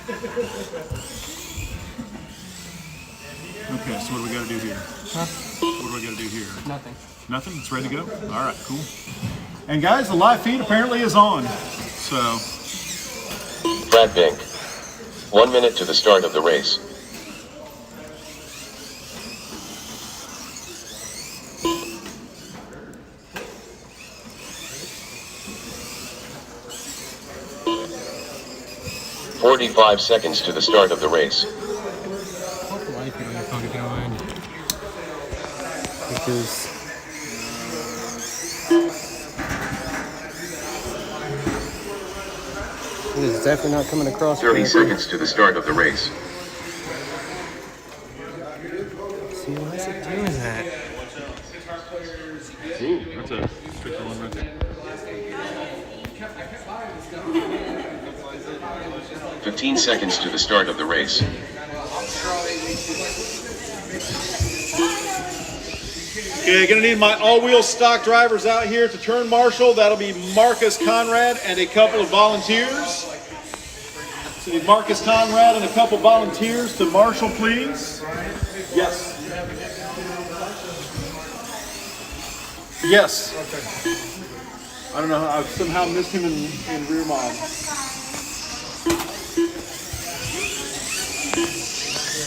Okay, so what do we got to do here? Huh? What do we got to do here? Nothing. Nothing? It's ready to go? All right, cool. And guys, the live feed apparently is on. So. Brad Bink. 1 minute to the start of the race. "45 seconds to the start of the race. Because it is definitely not coming across. 30 seconds to the start of the race. See, why is it doing that? Ooh, that's a tricky one right there. 15 seconds to the start of the race. Okay, gonna need my all-wheel stock drivers out here to turn marshal. That'll be Marcus Conrad and a couple of volunteers. So need Marcus Conrad and a couple volunteers to marshal, please. Yes. Yes. I don't know how I somehow missed him in rear mod.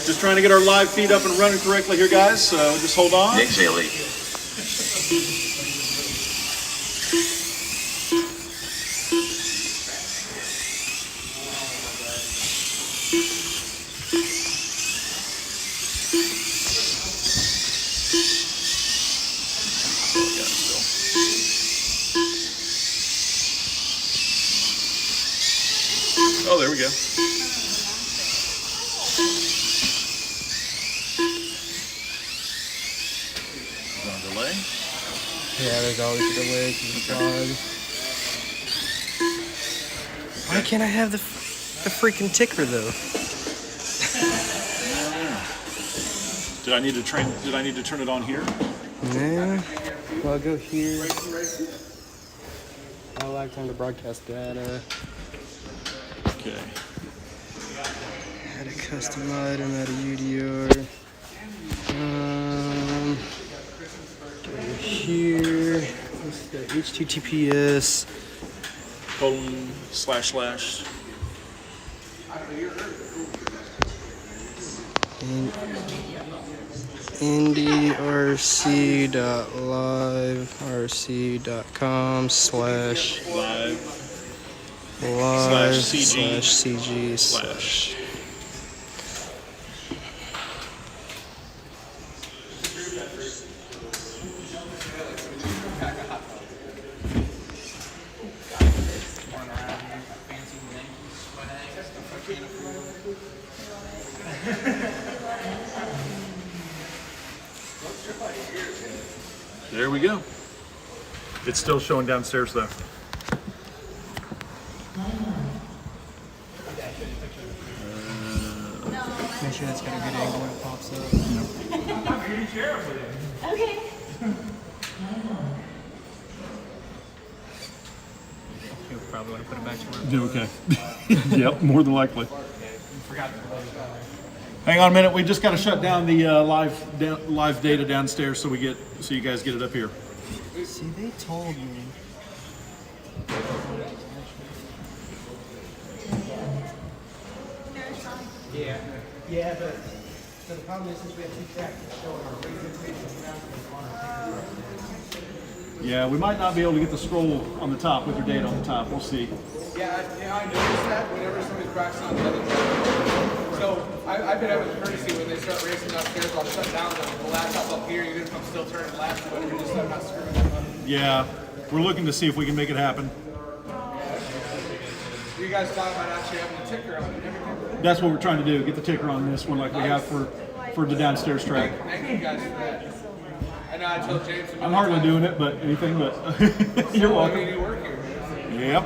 Just trying to get our live feed up and running correctly here, guys, so just hold on. Nick Zaley. Oh, there we go. Delay. Yeah, there's always a delay. Why can't I have the freaking ticker though? Did I need to turn it on here? Yeah. Well, I'll go here. I'll like time to broadcast data. Okay. Add a custom item, add a UDR. Go here. What's the HTTPS? :// Indy RC.live.rc.com /live/CG/. There we go. It's still showing downstairs though. Make sure that's got a good angle when it pops up. Okay. You'll probably want to put it back to work. Do okay. Yep, more than likely. Hang on a minute. We just got to shut down the live data downstairs so you guys get it up here. See, they told me. Yeah, but so the problem is since we have two tracks showing our race information on our Yeah, we might not be able to get the scroll on the top with your data on the top. We'll see. Yeah, I noticed that whenever somebody's practicing on the other track. So I've been having a courtesy when they start racing upstairs, I'll shut down the laptop up here, even if I'm still turning left or whatever, just so I'm not screwing them up. Yeah, we're looking to see if we can make it happen. You guys thought about actually having a ticker on it and everything? That's what we're trying to do. Get the ticker on this one like we have for the downstairs track. Thank you guys for that. I know I told James. I'm hardly doing it, but anything but. You're welcome. You work here. Yep.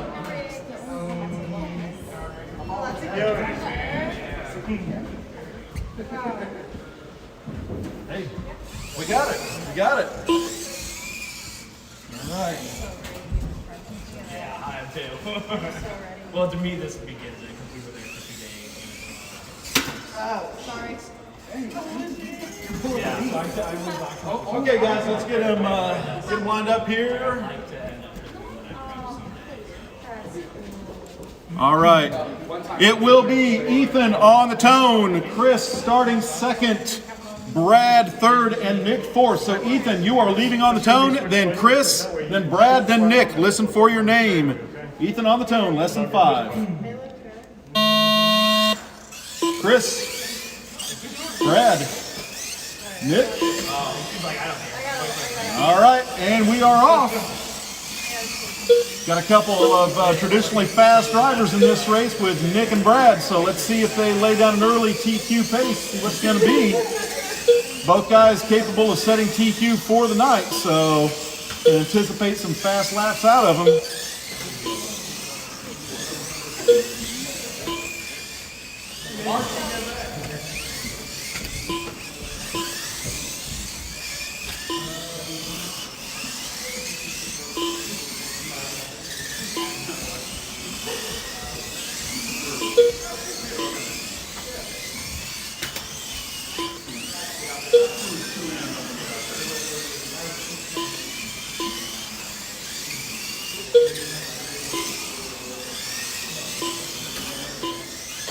Hey, we got it. We got it. All right. Yeah, I do. Well, to me, this begins it because we were there for 2 days. Sorry. Okay, guys, let's get him lined up here. All right. It will be Ethan on the tone, Chris starting second, Brad third, and Nick fourth. So Ethan, you are leaving on the tone, then Chris, then Brad, then Nick. Listen for your name. Ethan on the tone, lesson 5. Chris, Brad, Nick. All right, and we are off. Got a couple of traditionally fast drivers in this race with Nick and Brad, so let's see if they lay down an early TQ pace, see what it's going to be. Both guys capable of setting TQ for the night, so anticipate some fast laps out of them.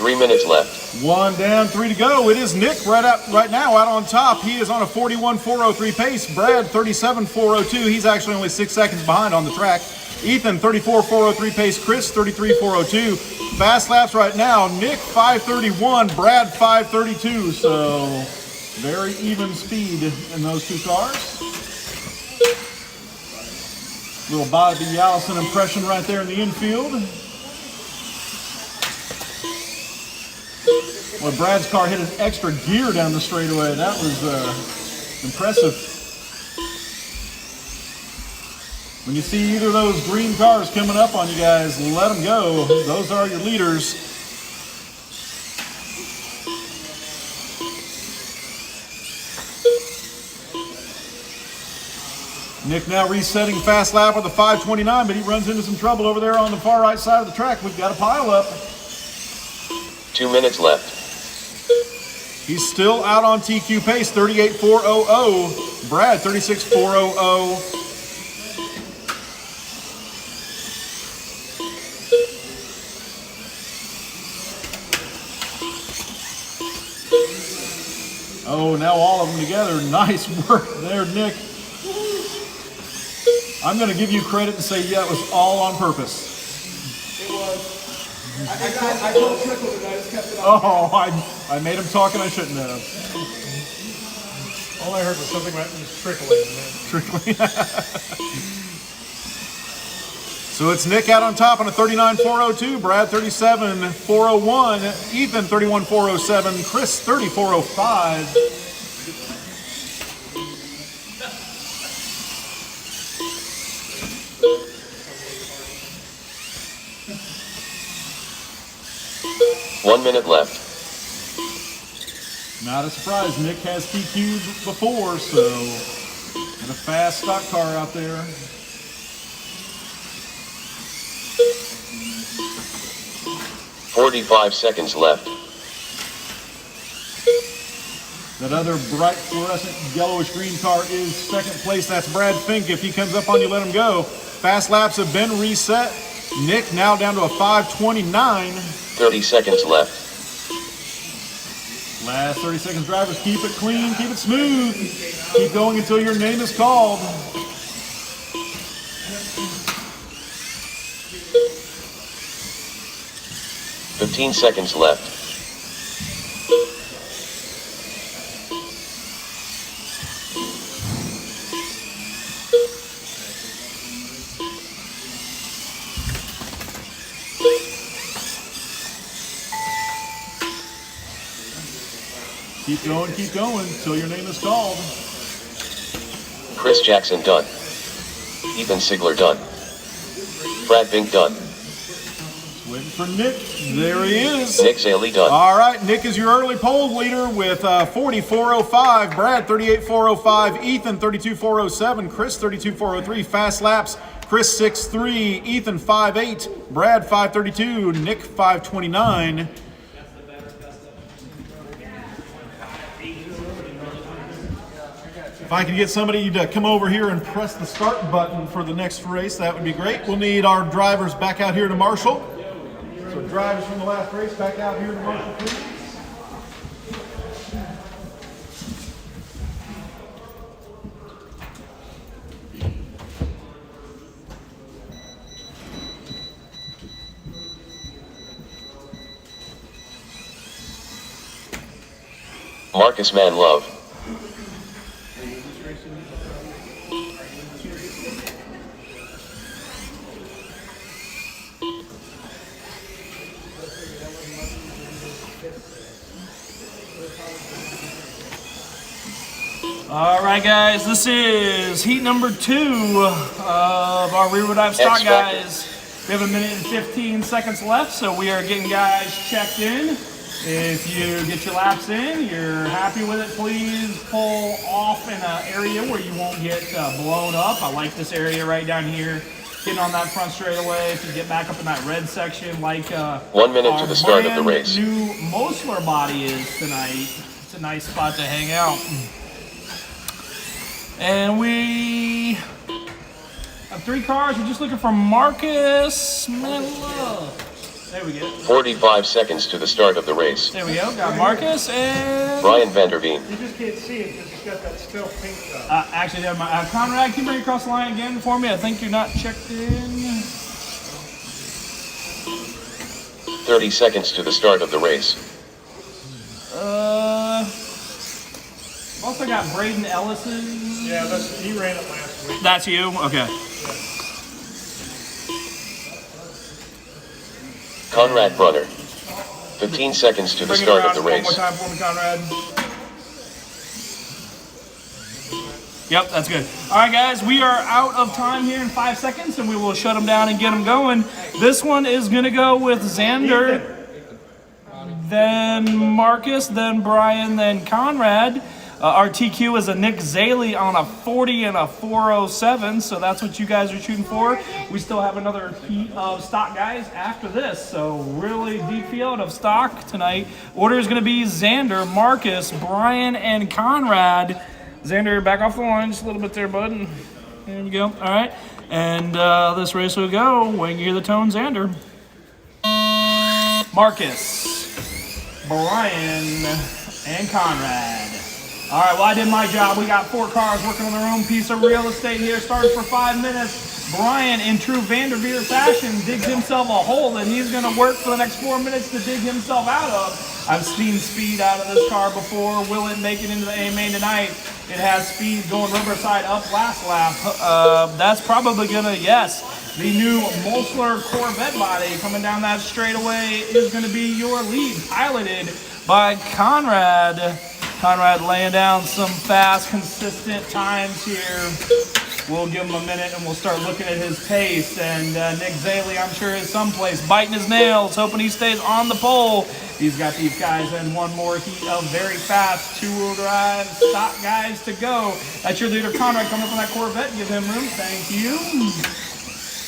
3 minutes left. 1 down, 3 to go. It is Nick right now out on top. He is on a 41.403 pace. Brad 37.402. He's actually only 6 seconds behind on the track. Ethan 34.403 pace. Chris 33.402. Fast laps right now. Nick 5:31. Brad 5:32. So very even speed in those two cars. Little Bobby Allison impression right there in the infield. Well, Brad's car hit an extra gear down the straightaway. That was impressive. When you see either of those green cars coming up on you guys, let them go. Those are your leaders. Nick now resetting fast lap with a 5:29, but he runs into some trouble over there on the far right side of the track. We've got a pile up. 2 minutes left. He's still out on TQ pace, 38.400. Brad, 36.400. Oh, now all of them together. Nice work there, Nick. I'm going to give you credit and say, yeah, it was all on purpose. It was. I don't trickle it, I just kept it on. Oh, I made him talk and I shouldn't have. All I heard was something about trickling. Trickling. So it's Nick out on top on a 39.402, Brad 37.401, Ethan 31.407, Chris 34.05. One minute left. Not a surprise, Nick has TQ'd before, so got a fast stock car out there. "45 seconds left. That other bright fluorescent yellowish green car is second place. That's Brad Fink. If he comes up on you, let him go. Fast laps have been reset. Nick now down to a 5:29. 30 seconds left. Last 30 seconds, drivers, keep it clean, keep it smooth. Keep going until your name is called. "15 seconds left. Keep going until your name is called. Chris Jackson done. Ethan Sigler done. Brad Bink done. Waiting for Nick. There he is. Nick Zaley done. All right, Nick is your early pole leader with 44.05. Brad 38.405. Ethan 32.407. Chris 32.403. Fast laps. Chris 6.3. Ethan 5.8. Brad 5.32. Nick 5.29. If I could get somebody to come over here and press the start button for the next race, that would be great. We'll need our drivers back out here to Marshall. So drivers from the last race back out here to Marshall, please. Marcus Manlove. All right, guys, this is heat number 2 of our rear wheel drive stock, X Factor. guys. We have 1 minute and 15 seconds left, so we are getting guys checked in. If you get your laps in, you're happy with it, please pull off in an area where you won't get blown up. I like this area right down here, getting on that front straightaway. If you get back up in that red section, like 1 minute to the start of the race. new Mosler body is tonight. It's a nice spot to hang out. And we have 3 cars. We're just looking for Marcus Manlove. There we go. 45 seconds to the start of the race. There we go. Got Marcus and Brian Vanderveen. You just can't see it because it's got that still pink stuff. actually, never mind. Conrad, can you bring it across the line again for me? I think you're not checked in. 30 seconds to the start of the race. Also got Braden Ellison. Yeah, he ran it last week. That's you? Okay. Conrad Brunner. 15 seconds to the Bring it start around of the one more race. time for me, Conrad. Yep, that's good. All right, guys, we are out of time here in 5 seconds, and we will shut them down and get them going. This one is going to go with Xander, then Marcus, then Brian, then Conrad. Our TQ is a Nick Zaley on a 40 and a 407, so that's what you guys are shooting for. We still have another heat of stock guys after this, so really deep field of stock tonight. Order is going to be Xander, Marcus, Brian, and Conrad. Xander, back off the line just a little bit there, bud. There you go. All right, and this race will go when you hear the tone, Xander. Marcus, Brian, and Conrad. All right, well, I did my job. We got 4 cars working on their own piece of real estate here. Started for 5 minutes. Brian, in true Vanderveer fashion, digs himself a hole that he's going to work for the next 4 minutes to dig himself out of. I've seen speed out of this car before. Will it make it into the A-main tonight? It has speed going rubber side up last lap. That's probably going to, yes. The new Mosler Corvette body coming down that straightaway is going to be your lead, piloted by Conrad. Conrad laying down some fast, consistent times here. We'll give him a minute and we'll start looking at his pace. And Nick Zaley, I'm sure, is someplace biting his nails, hoping he stays on the pole. He's got these guys in one more heat of very fast 2-wheel drive stock guys to go. That's your leader, Conrad, coming up on that Corvette. Give him room. Thank you.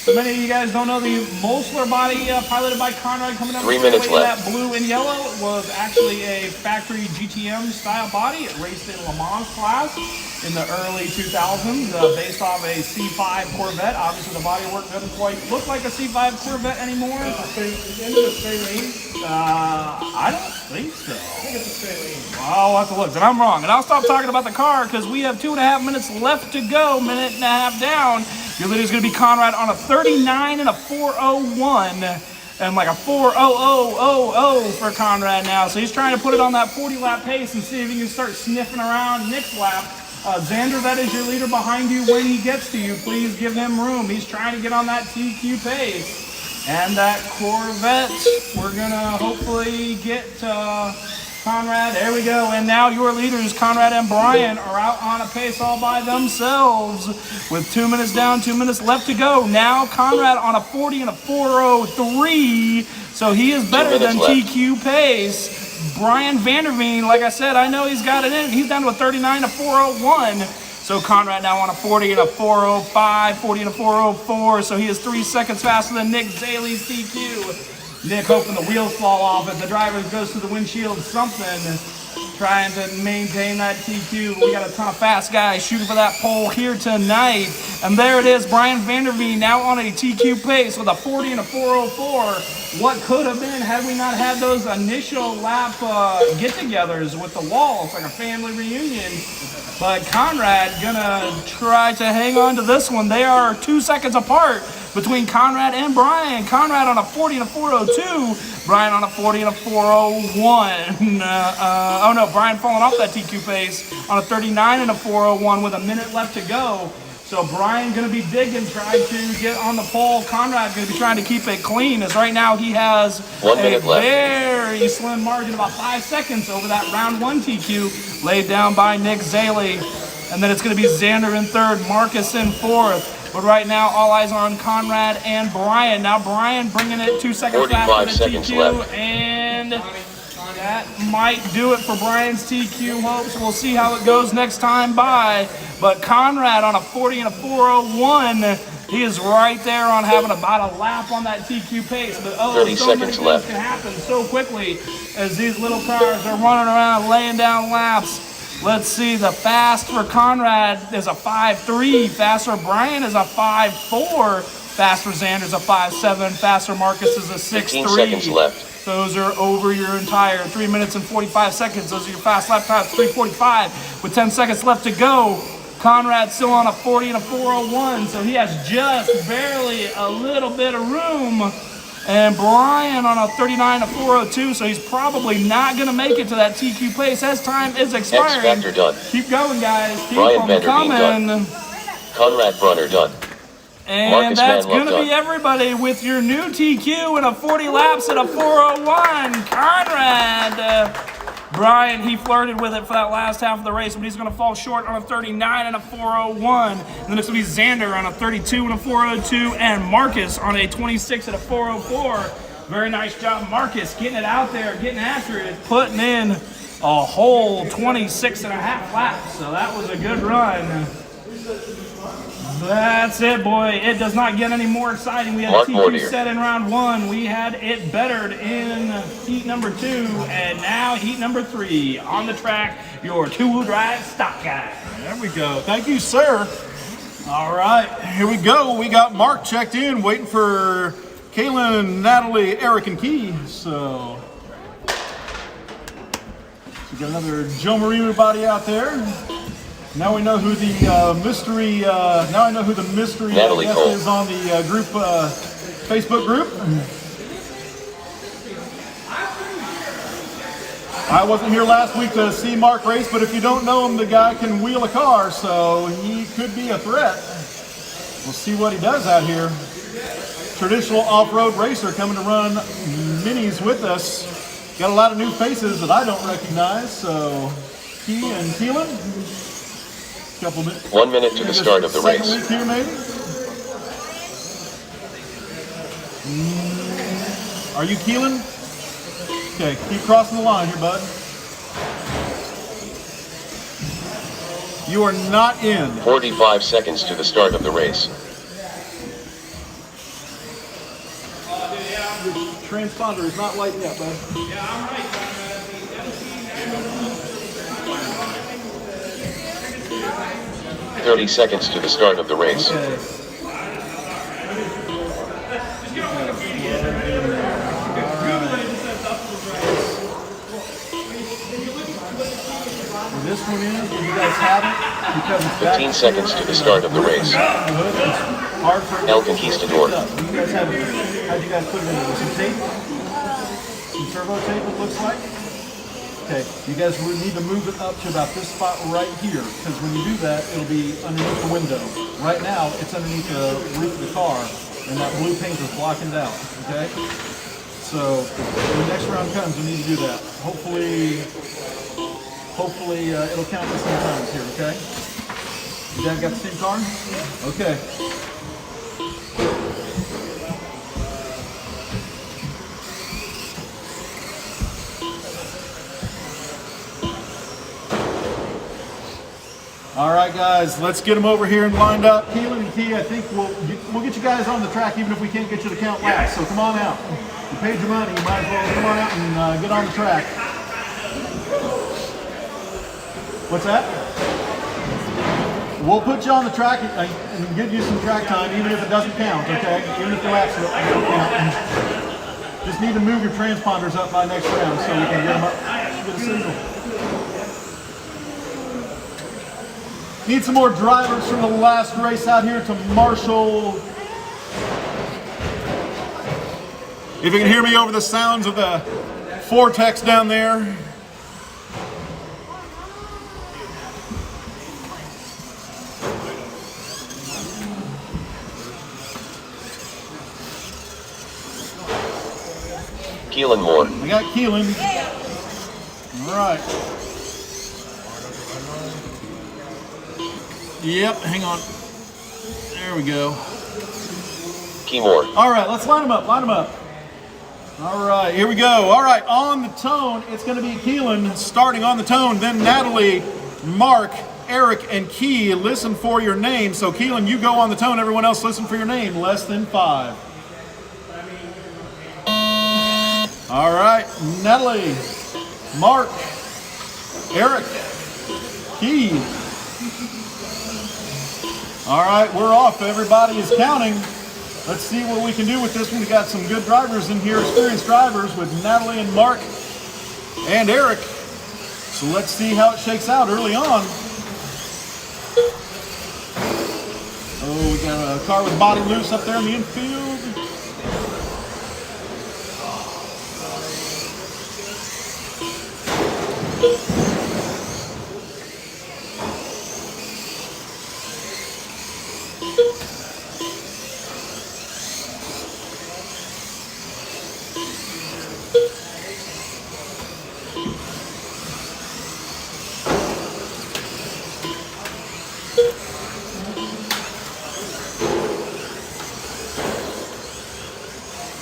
So many of you guys don't know the Mosler body piloted by Conrad coming down 3 minutes left. That blue and yellow was actually a factory GTM style body. It raced in Le Mans class in the early 2000s based off a C5 Corvette. Obviously the body work doesn't quite look like a C5 Corvette anymore. Into the saline? I don't think so. I think it's a saline. I'll have to look. Then I'm wrong. And I'll stop talking about the car because we have 2.5 minutes left to go, minute and a half down. Your leader is going to be Conrad on a 39 and a 401 and like a 40000 for Conrad now. So he's trying to put it on that 40-lap pace and see if he can start sniffing around Nick's lap. Xander, that is your leader behind you when he gets to you. Please give him room. He's trying to get on that TQ pace. And that Corvette, we're going to hopefully get Conrad. There we go. And now your leaders, Conrad and Brian, are out on a pace all by themselves with 2 minutes down, 2 minutes left to go. Now Conrad on a 40 and a 403. So he is better than TQ pace. Brian Vanderveen, like I said, I know he's got it in. He's down to a 39 and a 401. So Conrad now on a 40 and a 405, 40 and a 404. So he is 3 seconds faster than Nick Zaley's TQ. Nick hoping the wheels fall off as the driver goes through the windshield, something. trying to maintain that TQ. We got a ton of fast guys shooting for that pole here tonight. And there it is, Brian Vanderveen now on a TQ pace with a 40 and a 404. What could have been had we not had those initial lap get-togethers with the wall. It's like a family reunion. But Conrad gonna try to hang on to this one. They are 2 seconds apart between Conrad and Brian. Conrad on a 40 and a 402. Brian on a 40 and a 401. Oh no, Brian falling off that TQ pace on a 39 and a 401 with a minute left to go. So Brian gonna be digging, trying to get on the pole. Conrad's gonna be trying to keep it clean, as right now he has 1 a minute left. very slim margin, about 5 seconds over that round 1 TQ laid down by Nick Zaley. And then it's gonna be Xander in third, Marcus in fourth. But right now, all eyes are on Conrad and Brian. Now Brian bringing it 2 seconds 45 faster than seconds TQ, left. and that might do it for Brian's TQ hopes. We'll see how it goes next time by. But Conrad on a 40 and a 401, he is right there on having about a lap on that TQ pace. But 30 so many seconds things left. can happen so quickly as these little cars are running around laying down laps. Let's see, the fast for Conrad is a 5.3, fast for Brian is a 5.4, fast for Xander is a 5.7, fast for Marcus is a 15 seconds 6.3. left. Those are over your entire 3 minutes and 45 seconds. Those are your fast lap times, 3:45 with 10 seconds left to go. Conrad's still on a 40 and a 401, so he has just barely a little bit of room. And Brian on a 39 and a 402, so he's probably not going to make it to that TQ pace as time is expiring. X Factor done. Keep going, guys. Keep Brian them Vanderveen coming. done. Conrad Brunner done. And Marcus that's Manlove going to done. be everybody with your new TQ and a 40 laps at a 401. Conrad. Brian, he flirted with it for that last half of the race, but he's going to fall short on a 39 and a 401. And then it's going to be Xander on a 32 and a 402, and Marcus on a 26 and a 404. Very nice job, Marcus, getting it out there, getting after it, putting in a whole 26 and a half laps. So that was a good run. That's it, boy. It does not get any more exciting. We had Mark TQ Mortier. set in round 1. We had it bettered in heat number 2, and now heat number 3. On the track, your two-wheel drive stock guy. There we go. Thank you, sir. All right, here we go. We got Mark checked in, waiting for Kaylin, Natalie, Eric, and Key. So we got another Joe Marino body out there. Now we know who the mystery. Now I know who the mystery Natalie guest Cole. is on the group Facebook group. I wasn't here last week to see Mark race, but if you don't know him, the guy can wheel a car, so he could be a threat. We'll see what he does out here. Traditional off-road racer coming to run minis with us. Got a lot of new faces that I don't recognize, so Key and Keelan. Couple minutes. 1 minute to the start of the Second race. week here, maybe. Are you Keelan? Okay, keep crossing the line here, bud. You are not in. 45 seconds to the start of the race. Transponder is not lighting up, bud. 30 seconds to the start of the race. Okay. This one is, you guys have it, because it's 15 seconds to the start of the race. hard for El Conquistador. You guys have it. How'd you guys put it in? With some tape? Some turbo tape, it looks like? Okay, you guys would need to move it up to about this spot right here, because when you do that, it'll be underneath the window. Right now, it's underneath the roof of the car, and that blue paint is blocking it out, okay? So, when the next round comes, we need to do that. Hopefully it'll count the same times here, okay? You guys got the same car? Okay. All right, guys, let's get them over here and lined up. Keelan and Key, I think we'll get you guys on the track even if we can't get you to count laps. So come on out. You paid your money, you might as well come on out and get on the track. What's that? We'll put you on the track and give you some track time, even if it doesn't count, okay? Even if the laps don't count. Just need to move your transponders up by next round so we can get them up, get a signal. Need some more drivers from the last race out here to Marshall. If you can hear me over the sounds of the vortex down there. Keelan Moore. I got Keelan. All right. Yep, hang on. There we go. Key Moore. All right, let's line them up, line them up. All right, here we go. All right, on the tone, it's going to be Keelan starting on the tone, then Natalie, Mark, Eric, and Key. Listen for your name. So Keelan, you go on the tone. Everyone else listen for your name. Less than 5. All right, Natalie, Mark, Eric, Key. All right, we're off. Everybody is counting. Let's see what we can do with this one. We got some good drivers in here, experienced drivers with Natalie and Mark and Eric. So let's see how it shakes out early on. Oh, we got a car with body loose up there in the infield.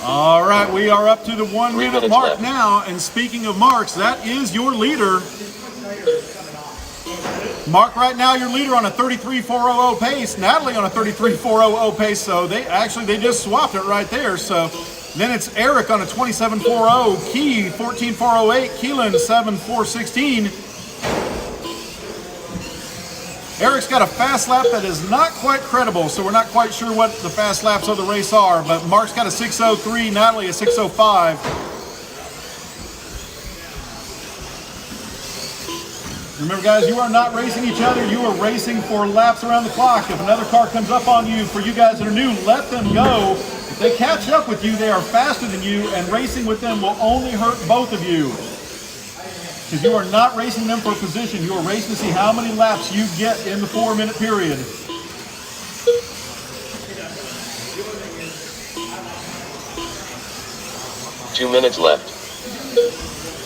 All right, we are up to the 1 minute mark left. now, and speaking of marks, that is your leader. Mark, right now your leader on a 33.400 pace, Natalie on a 33.400 pace, so they just swapped it right there. So then it's Eric on a 27.40, Key 14.408, Keelan 7.416. Eric's got a fast lap that is not quite credible, so we're not quite sure what the fast laps of the race are, but Mark's got a 6.03, Natalie a 6.05. Remember, guys, you are not racing each other. You are racing for laps around the clock. If another car comes up on you, for you guys that are new, let them go. If they catch up with you, they are faster than you, and racing with them will only hurt both of you. Because you are not racing them for position. You are racing to see how many laps you get in the 4 minute period. Two minutes left.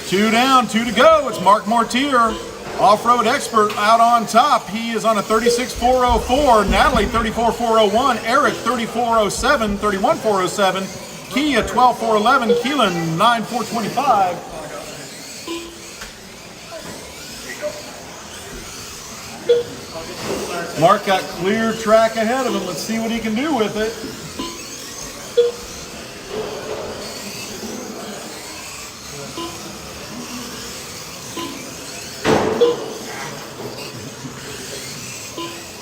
2 down, 2 to go. It's Mark Mortier, off-road expert, out on top. He is on a 36.404, Natalie 34.401, Eric 34.07, 31.407, Kia 12.411, Keelan 9.425. Mark got clear track ahead of him. Let's see what he can do with it.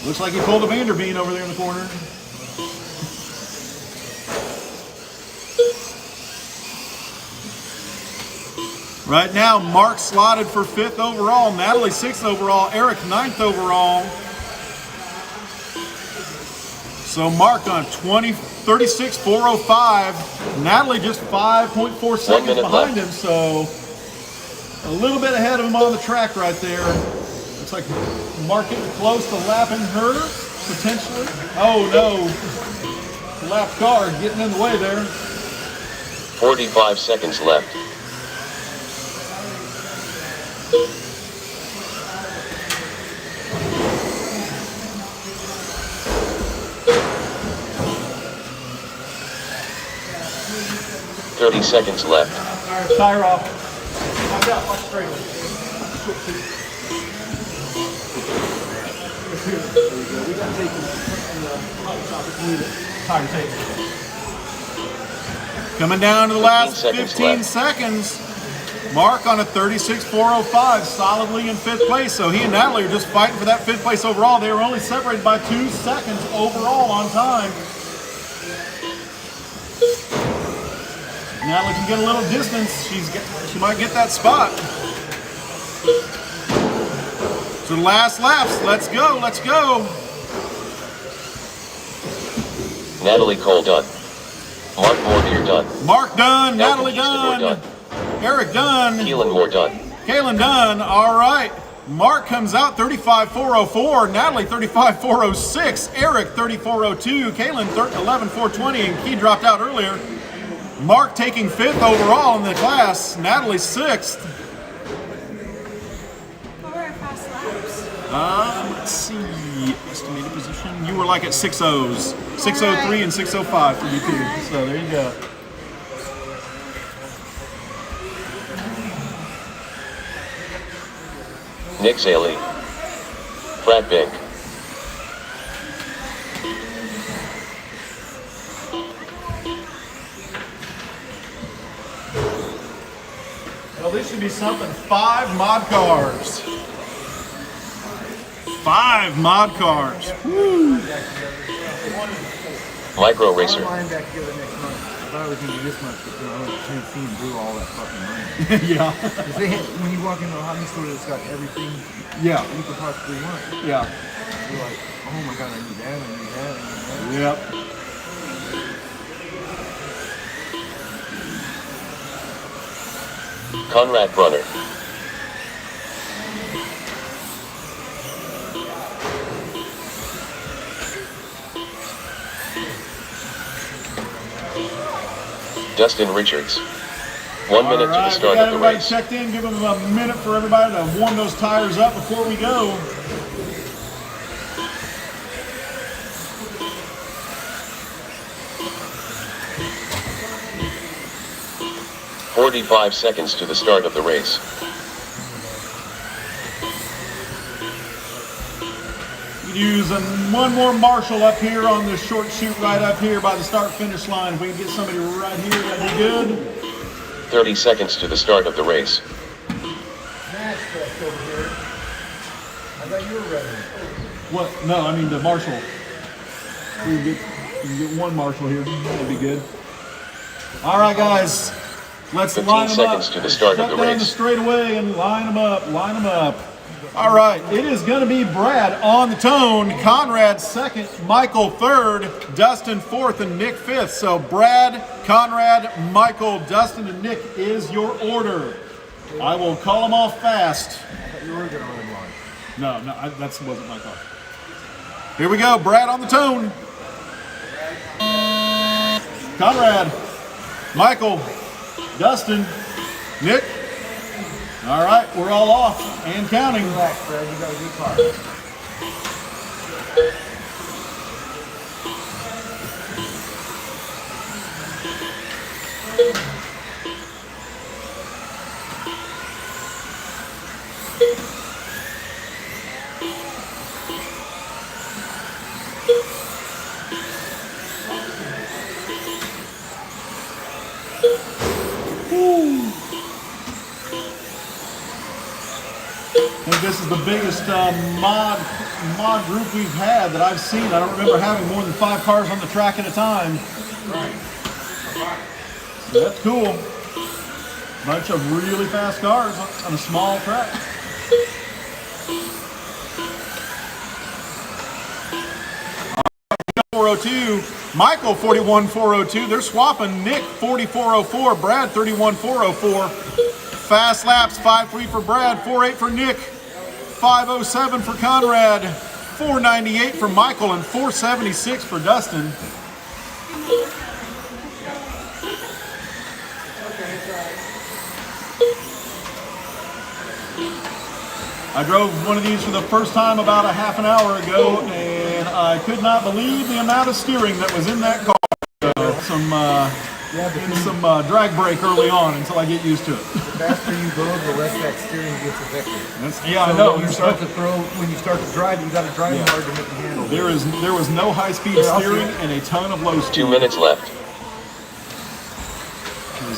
Looks like he pulled a Vanderbean over there in the corner. Right now, Mark slotted for 5th overall, Natalie 6th overall, Eric 9th overall. So Mark on 36.405, Natalie just 5.4 seconds behind him, so a little bit ahead of him on the track right there. Looks like Mark getting close to lapping her, potentially. Oh no, lap car getting in the way there. 45 seconds left. $30 seconds left. Tire off. Watch out, watch straight. Tire tape. Coming down to the last 15 left. seconds. Mark on a 36.405, solidly in 5th place. So he and Natalie are just fighting for that 5th place overall. They were only separated by 2 seconds overall on time. Natalie can get a little distance. She might get that spot. So last laps, let's go, let's go. Natalie Cole done. Mark Morbier done. Mark done, Natalie Houston Moore done, Eric done, Keelan Moore done. Kaylin done. All right. Mark comes out 35.404, Natalie 35.406, Eric 34.02, Kaylin 11.420, and Key dropped out earlier. Mark taking 5th overall in the class, Natalie 6th. What were our fast laps? Let's see, estimated position. You were like at 6.0s, 6.03 and 6.05 for you two. So there you go. Nick Saley. Brad Bink. Well, this should be something. 5 mod cars. 5 mod cars. Woo. Micro Racer. Mine back together next month. I thought it was going to be this month, but I went to Tennessee and blew all that fucking money. Yeah. 'Cause they had, when you walk into a hobby store that's got everything Yeah. you could possibly want, Yeah. you're like, oh my god, I need that, I need that, I need that. Yep. Conrad Brunner. Dustin Richards. 1 minute to the start we got of the everybody race. checked in. Give them a minute for everybody to warm those tires up before we go. "45 seconds to the start of the race. Use one more marshal up here on the short chute right up here by the start finish line. If we can get somebody right here, that'd be good. 30 seconds to the start of the race. Match fest over here. I thought you were ready. What? No, I mean the marshal. We can get one marshal here. That'd be good. All right, guys. Let's 15 line them up. seconds to the start of the Shut down race. the straightaway and line them up. Line them up. All right, it is going to be Brad on the tone, Conrad second, Michael third, Dustin fourth, and Nick fifth. So Brad, Conrad, Michael, Dustin, and Nick is your order. I will call them off fast. I thought you were going to run one. No, that wasn't my call. Here we go, Brad on the tone. Conrad, Michael, Dustin, Nick. All right, we're all off and counting. Relax, Brad, you got a good car. I think this is the biggest mod group we've had that I've seen. I don't remember having more than 5 cars on the track at a time. So that's cool. Bunch of really fast cars on a small track. All right, 402, Michael 41.402. They're swapping. Nick 44.04, Brad 31.404. Fast laps, 5.3 for Brad, 4.8 for Nick, 5.07 for Conrad, 4.98 for Michael, and 4.76 for Dustin. I drove one of these for the first time about a half an hour ago, and I could not believe the amount of steering that was in that car. Some drag brake early on until I get used to it. The faster you go, the less that steering gets affected. Yeah, I So know. when you start to throw, when you start to drive, you got to drive hard to make the handle. There was no high-speed steering and a ton of low speed. 2 minutes left.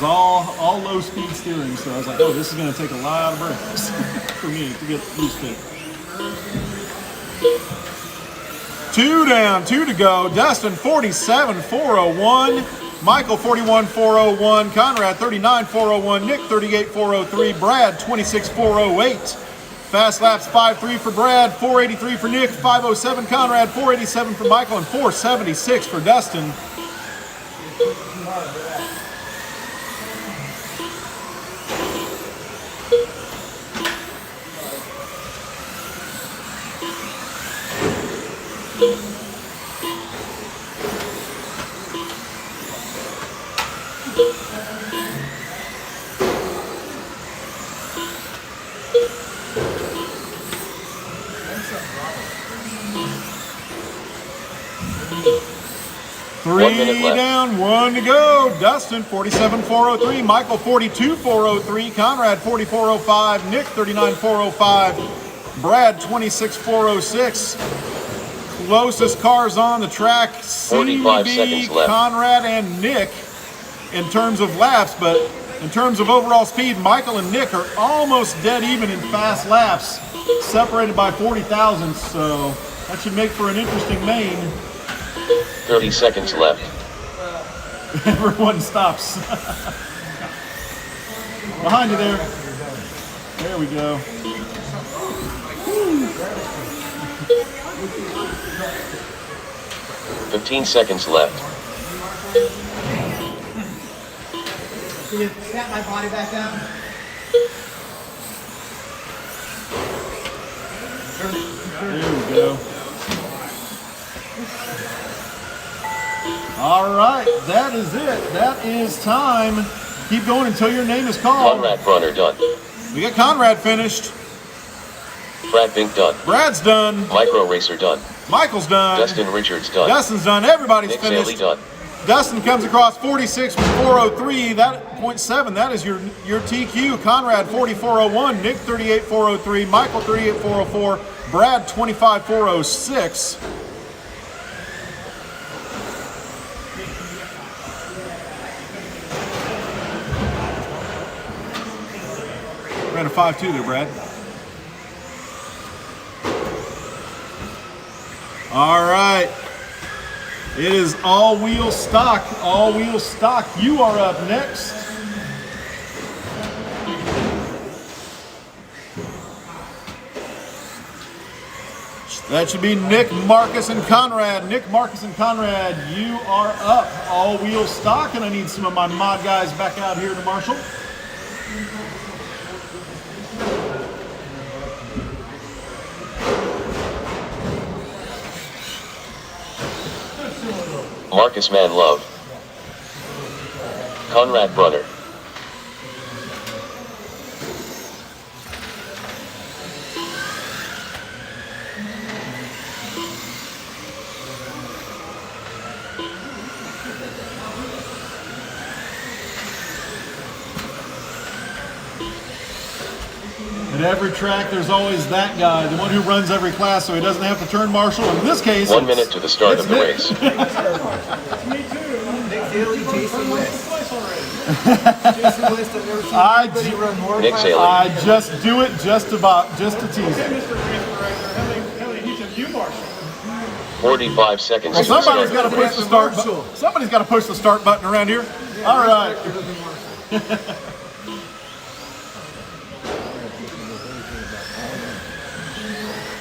was all low speed steering, so I was like, oh, this is going to take a lot of brakes for me to get used to. 2 down, 2 to go. Dustin 47.401. Michael 41.401. Conrad 39.401. Nick 38.403. Brad 26.408. Fast laps 5.3 for Brad, 4.83 for Nick, 5.07 Conrad, 4.87 for Michael, and 4.76 for Dustin. Three down, 1 to go. Dustin 47.403, Michael 42.403, Conrad 44.05, Nick 39.405, Brad 26.406. Closest cars on the track seem to be Conrad and Nick in terms of laps, but in terms of overall speed, Michael and Nick are almost dead even in fast laps, separated by 40 thousandths, so that should make for an interesting main. 30 seconds left. Everyone stops. Behind you there. There we go. 15 seconds left. Can you snap my body back down? There we go. All right, that is it. That is time. Keep going until your name is called. Conrad Brunner done. We got Conrad finished. Brad Bink done. Brad's done. Micro Racer done. Michael's done. Dustin Richards done. Dustin's done. Everybody's Nick finished. Saley done. Dustin comes across 46 with 403. That 0.7. That is your TQ. Conrad 44.01. Nick 38.403. Michael 38.404. Brad 25.406. Ran a 5.2 there, Brad. All right. It is all-wheel stock. All-wheel stock. You are up next. That should be Nick, Marcus, and Conrad. Nick, Marcus, and Conrad, you are up. All-wheel stock, and I need some of my mod guys back out here to marshal. Marcus Manlove. Conrad Brunner. At every track, there's always that guy, the one who runs every class, so he doesn't have to turn marshal. In this case, 1 minute to the start of the race. Me too. Nick Daly, Jason West. Jason West, I've never seen anybody run more. Nick Saley. I just do it just to tease him. 45 seconds Well, to the somebody's start got to push the start button. Somebody's got to push the start button around here. All right.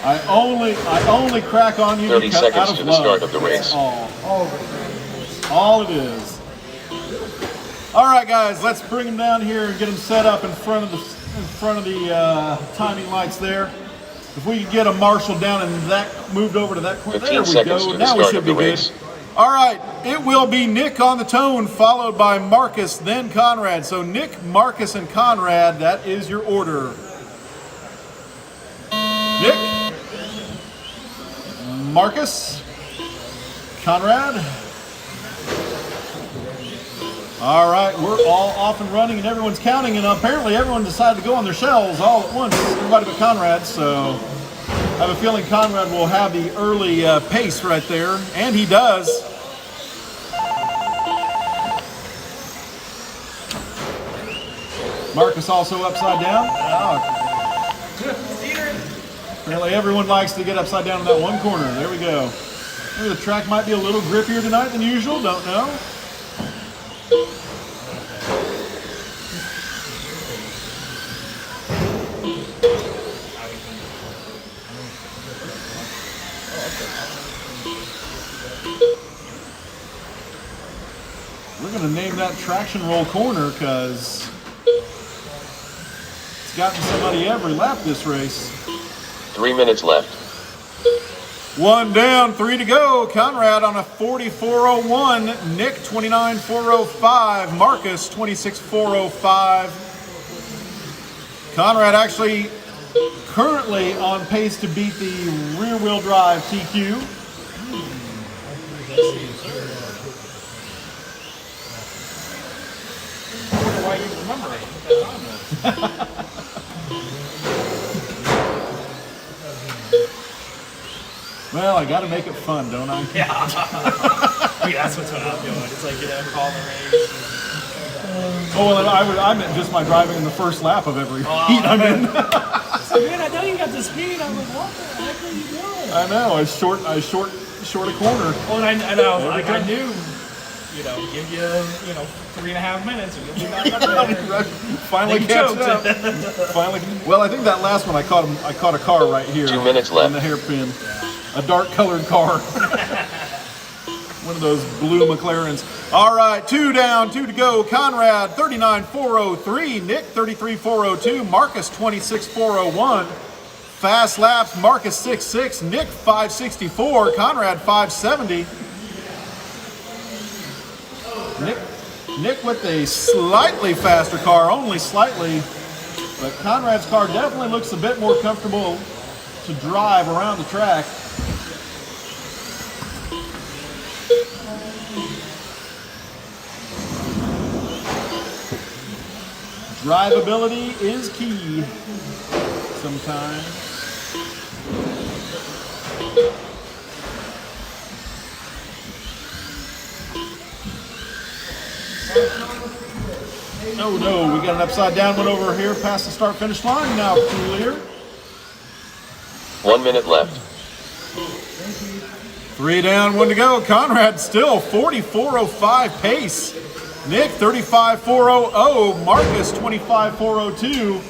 I only crack on you 30 because seconds out of to the love. start of the race. All it is. All right, guys, let's bring them down here and get them set up in front of the timing lights there. If we could get a marshal down and that moved over to that corner, there we go. Now we should be good. All right, it will be Nick on the tone, followed by Marcus, then Conrad. So Nick, Marcus, and Conrad, that is your order. Nick, Marcus, Conrad. All right, we're all off and running and everyone's counting, and apparently everyone decided to go on their shells all at once, everybody but Conrad, so I have a feeling Conrad will have the early pace right there, and he does. Marcus also upside down. Apparently everyone likes to get upside down in that one corner. There we go. Maybe the track might be a little grippier tonight than usual. Don't know. We're going to name that traction roll corner because it's gotten somebody every lap this race. 3 minutes left. 1 down, 3 to go. Conrad on a 44.01. Nick 29.405. Marcus 26.405. Conrad actually currently on pace to beat the rear-wheel drive TQ. Why you remember it? Well, I got to make it fun, don't I? Yeah. That's what I'm doing. It's like, call the race. Oh, well, I meant just my driving in the first lap of every heat I'm in. So, man, I know you got the speed. I'm like, what the heck are you doing? I know. I short a corner. Well, and I knew, give you, 3.5 minutes and you'll be back up there. Finally catching up. Finally. Well, I think that last one I caught a car right here. 2 minutes left. In the hairpin. A dark colored car. One of those blue McLarens. All right, 2 down, 2 to go. Conrad 39.403. Nick 33.402. Marcus 26.401. Fast laps. Marcus 6.6. Nick 5.64. Conrad 5.70. Nick with a slightly faster car, only slightly, but Conrad's car definitely looks a bit more comfortable to drive around the track. Drivability is key sometimes. Oh no, we got an upside down one over here past the start finish line. Now clear. 1 minute left. 3 down, 1 to go. Conrad still 44.05 pace. Nick 35.400. Marcus 25.402.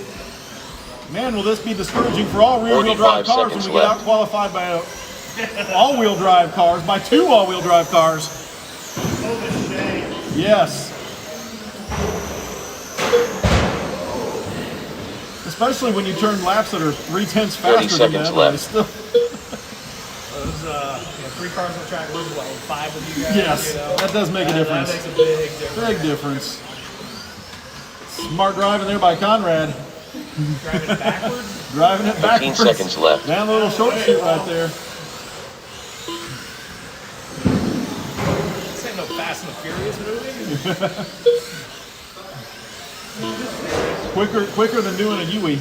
Man, will this be discouraging for all rear-wheel drive 45 cars when seconds we get left. out-qualified by all-wheel drive cars, by 2 all-wheel drive cars. Yes. Especially when you turn laps that are 3/10 faster than that. left. Still, Those 3 cars on the track, we're what, 5 with you guys? yes, that does make a difference. That makes a big difference. Big difference. Smart driving there by Conrad. Driving it backwards? Driving it 15 backwards. seconds left. Down the little short shoot right there. This ain't no Fast and the Furious movie. Quicker than doing a Yui.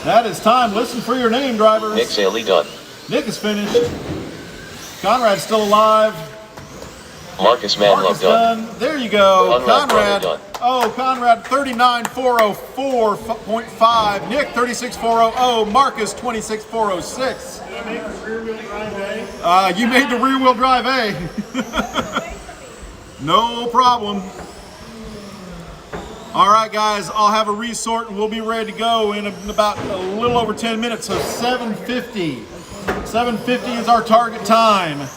That is time. Listen for your name, drivers. Nick Saley done. Nick is finished. Conrad's still alive. Marcus Marcus Manlove done. done. There you go. Conrad Conrad. done. Oh, Conrad 39.404.5. Nick 36.400. Marcus 26.406. Did I make the rear-wheel drive A? You made the rear-wheel drive A. No problem. All right, guys, I'll have a resort and we'll be ready to go in about a little over 10 minutes. So 7:50. 7:50 is our target time.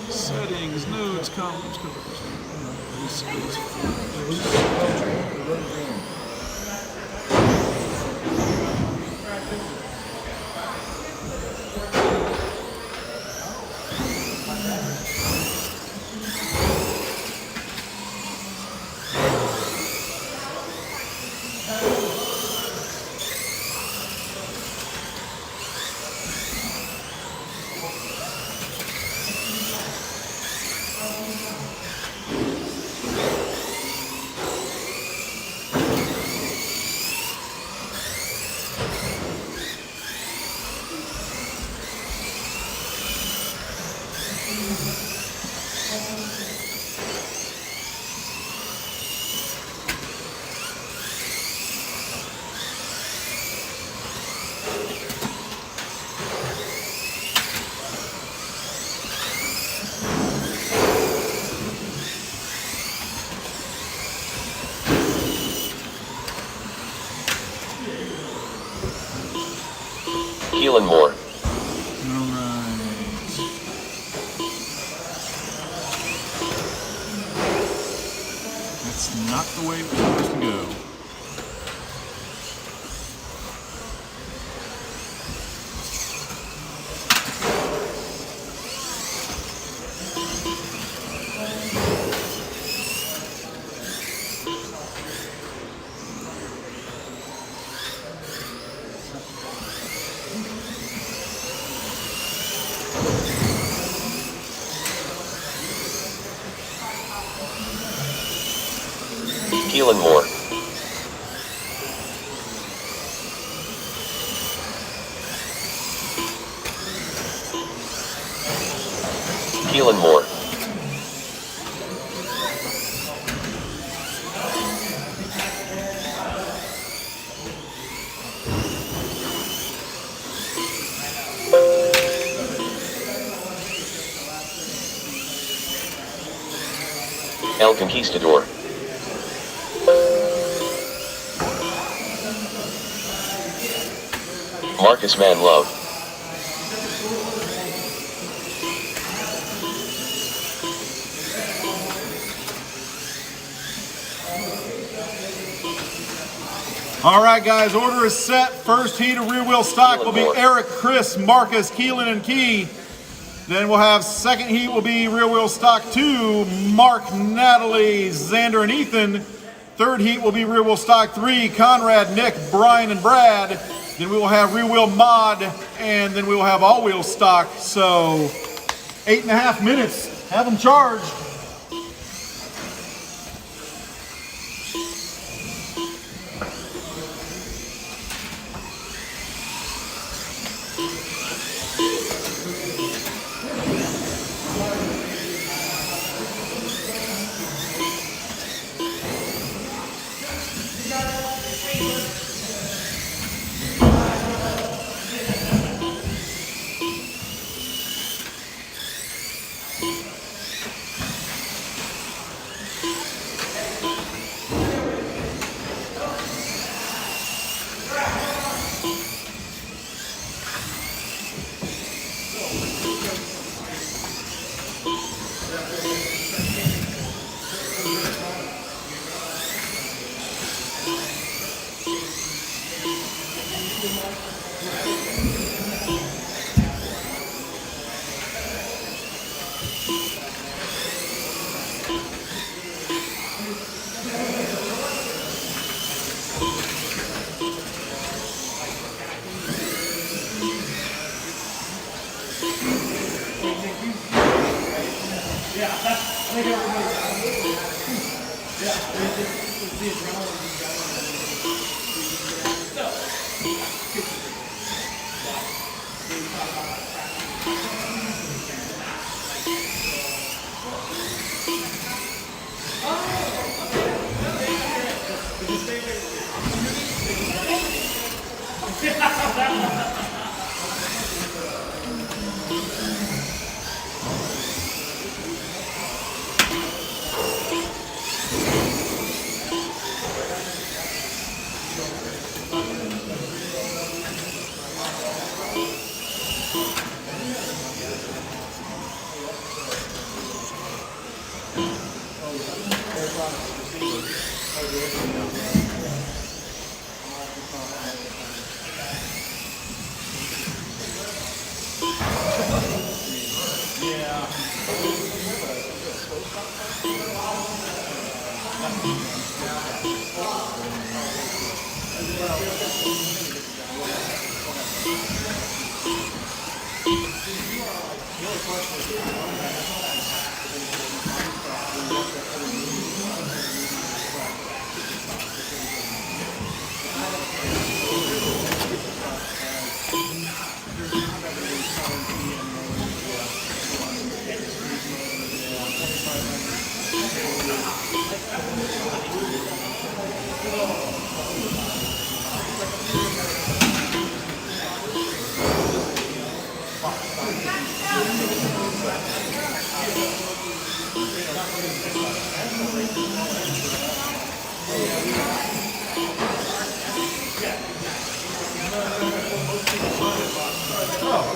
Settings, notes, comments, Keelan Moore. Alright. That's not the way we're supposed to go. Keelan Moore. Keelan Moore. El Conquistador. Marcus Man Love. All right, guys, order is set. First heat of rear wheel stock will be Eric, Chris, Marcus, Keelan, and Key. Then we'll have second heat will be rear wheel stock 2, Mark, Natalie, Xander, and Ethan. Third heat will be rear wheel stock 3, Conrad, Nick, Brian, and Brad. Then we will have rear wheel mod, and then we will have all wheel stock. So 8.5 minutes, have them charged.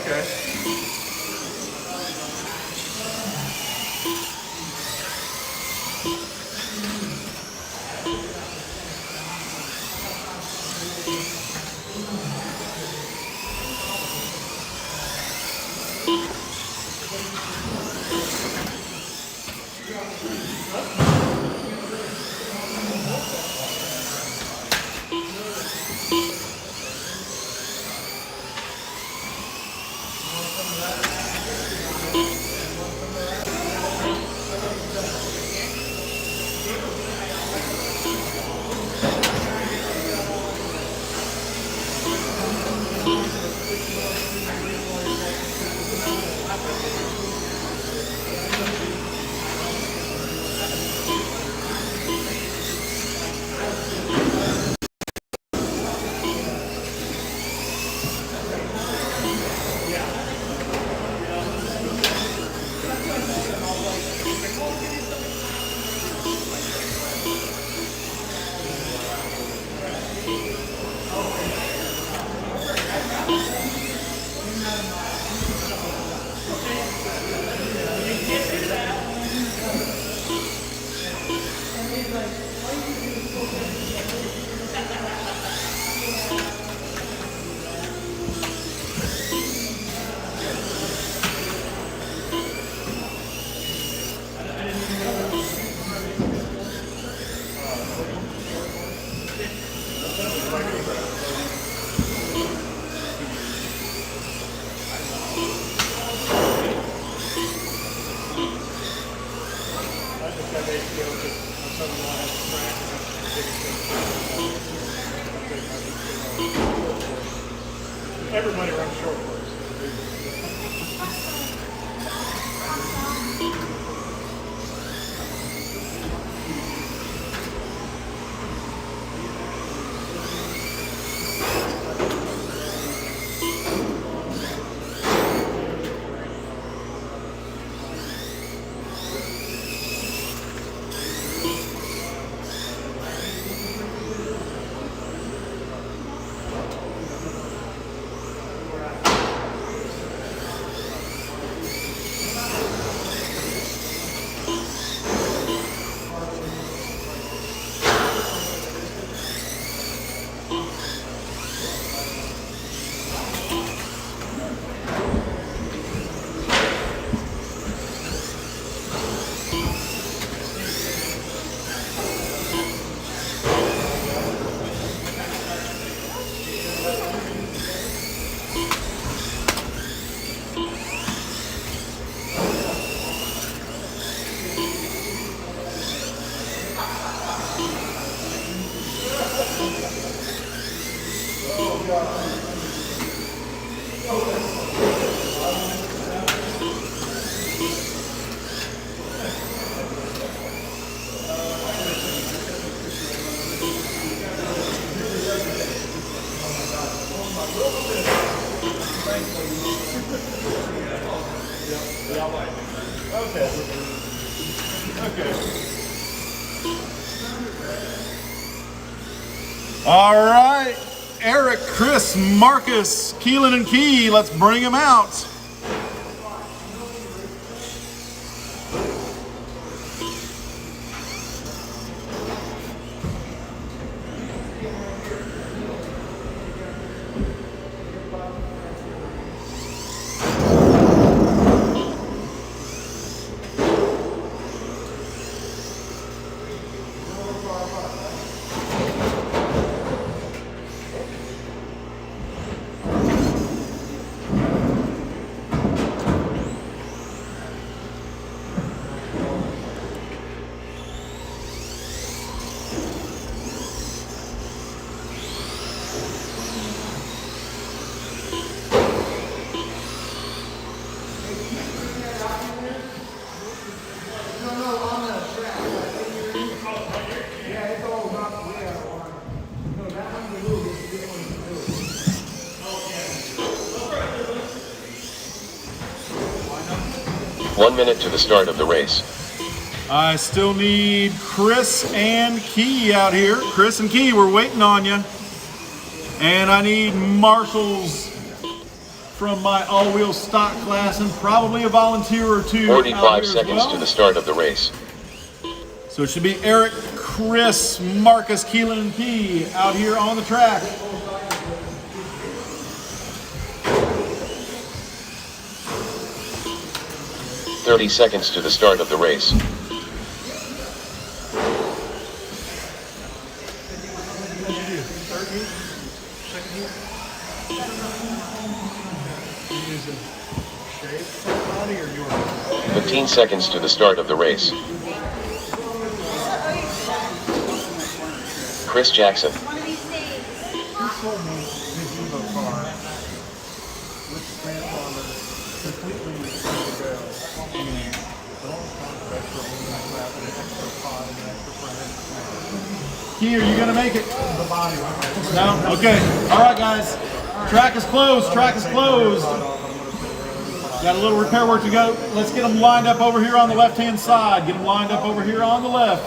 Okay. Everybody runs short course. All right, Eric, Chris, Marcus, Keelan, and Key, let's bring them out. One minute to the start of the race. I still need Chris and Key out here. Chris and Key, we're waiting on you. And I need Marshall's from my all-wheel stock class and probably a volunteer or two. 45 seconds to the start of the race. So it should be Eric, Chris, Marcus, Keelan, and P out here on the track. "30 seconds to the start of the race. Or 15 seconds to the start of the race. Chris Jackson. one of these days. He sold me his Evo car with his grandfather completely ready to go. And all kinds of extra aluminum wrap and an extra pod and an extra front end. Key, are you gonna make it? The body was No? Okay. All right, guys. Track is closed. Track is closed. Got a little repair work to go. Let's get them lined up over here on the left-hand side. Get them lined up over here on the left.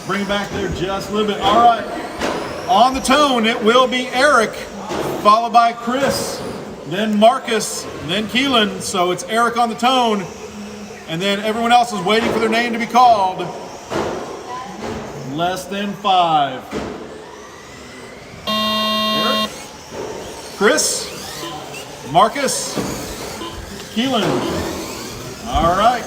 Bring it back there just a little bit. All right. On the tone, it will be Eric, followed by Chris, then Marcus, then Keelan. So it's Eric on the tone, and then everyone else is waiting for their name to be called. Less than 5. Eric, Chris, Marcus, Keelan. All right.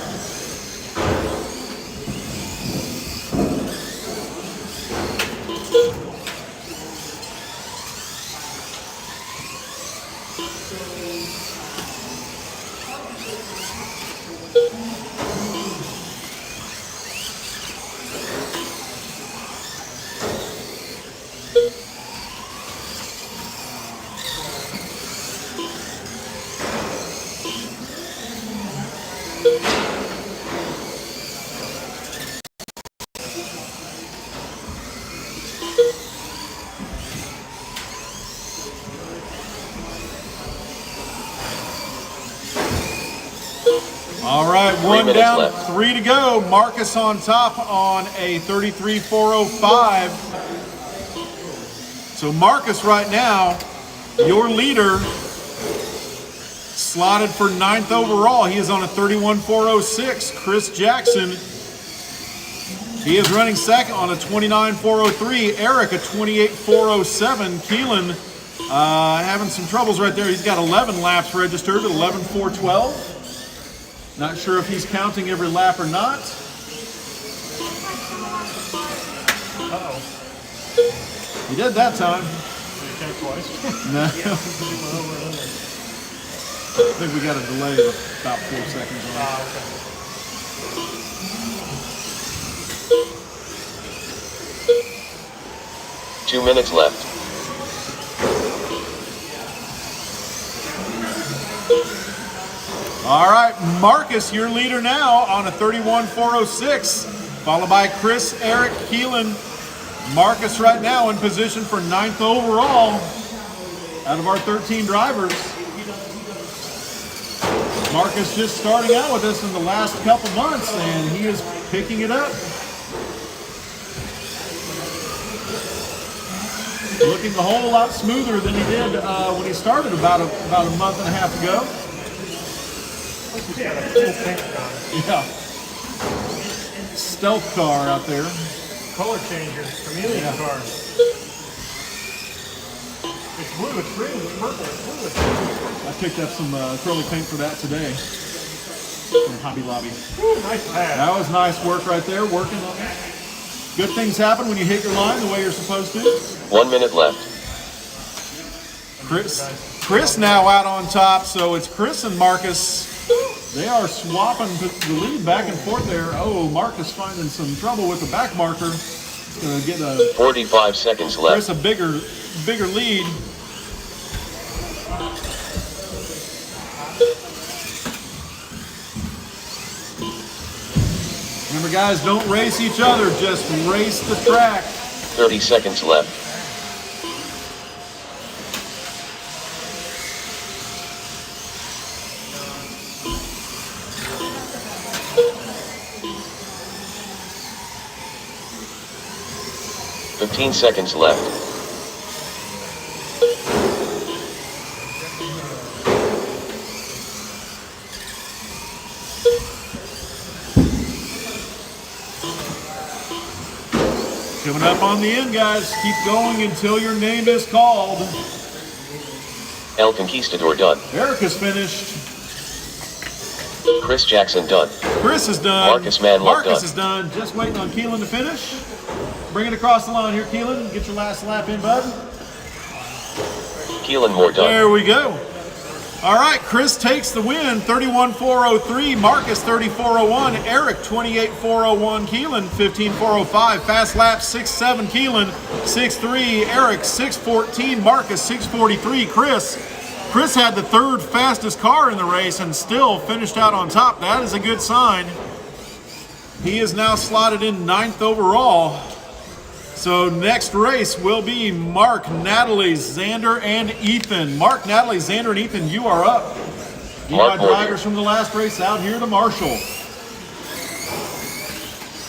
All right, 1 minutes down, left. 3 to go. Marcus on top on a 33.405. So Marcus right now, your leader, slotted for 9th overall. He is on a 31.406. Chris Jackson, he is running second on a 29.403. Eric, a 28.407. Keelan, having some troubles right there. He's got 11 laps registered at 11.412. Not sure if he's counting every lap or not. Uh-oh. He did that time. Did he count twice? No. I think we got a delay of about 4 seconds on it. 2 minutes left. All right, Marcus, your leader now on a 31.406, followed by Chris, Eric, Keelan. Marcus right now in position for 9th overall out of our 13 drivers. Marcus just starting out with us in the last couple months, and he is picking it up. Looking a whole lot smoother than he did when he started about a month and a half ago. Yeah, that cool paint gun. Yeah. Stealth car out there. Color changer. Chameleon Yeah. car. It's blue, it's green, it's purple, it's blue, it's blue. I picked up some acrylic paint for that today from Hobby Lobby. Woo, nice pad. That was nice work right there, working on it. Good things happen when you hit your line the way you're supposed to. 1 minute left. Chris now out on top, so it's Chris and Marcus. They are swapping the lead back and forth there. Oh, Marcus finding some trouble with the back marker. He's going to get 45 seconds Chris left. a bigger lead. Remember, guys, don't race each other. Just race the track. 30 seconds left. ...15 seconds left. Coming up on the end, guys. Keep going until your name is called. El Conquistador done. Eric is finished. Chris Jackson done. Chris is done. Marcus Manlove Marcus done. is done. Just waiting on Keelan to finish. Bring it across the line here, Keelan. Get your last lap in, bud. Keelan Moore done. There we go. All right, Chris takes the win, 31.403. Marcus, 30.401. Eric, 28.401. Keelan, 15.405. Fast lap, 6.7. Keelan, 6.3. Eric, 6.14. Marcus, 6.43. Chris had the third fastest car in the race and still finished out on top. That is a good sign. He is now slotted in 9th overall. So next race will be Mark, Natalie, Xander, and Ethan. Mark, Natalie, Xander, and Ethan, you are up. You got drivers from the last race out here to Marshall.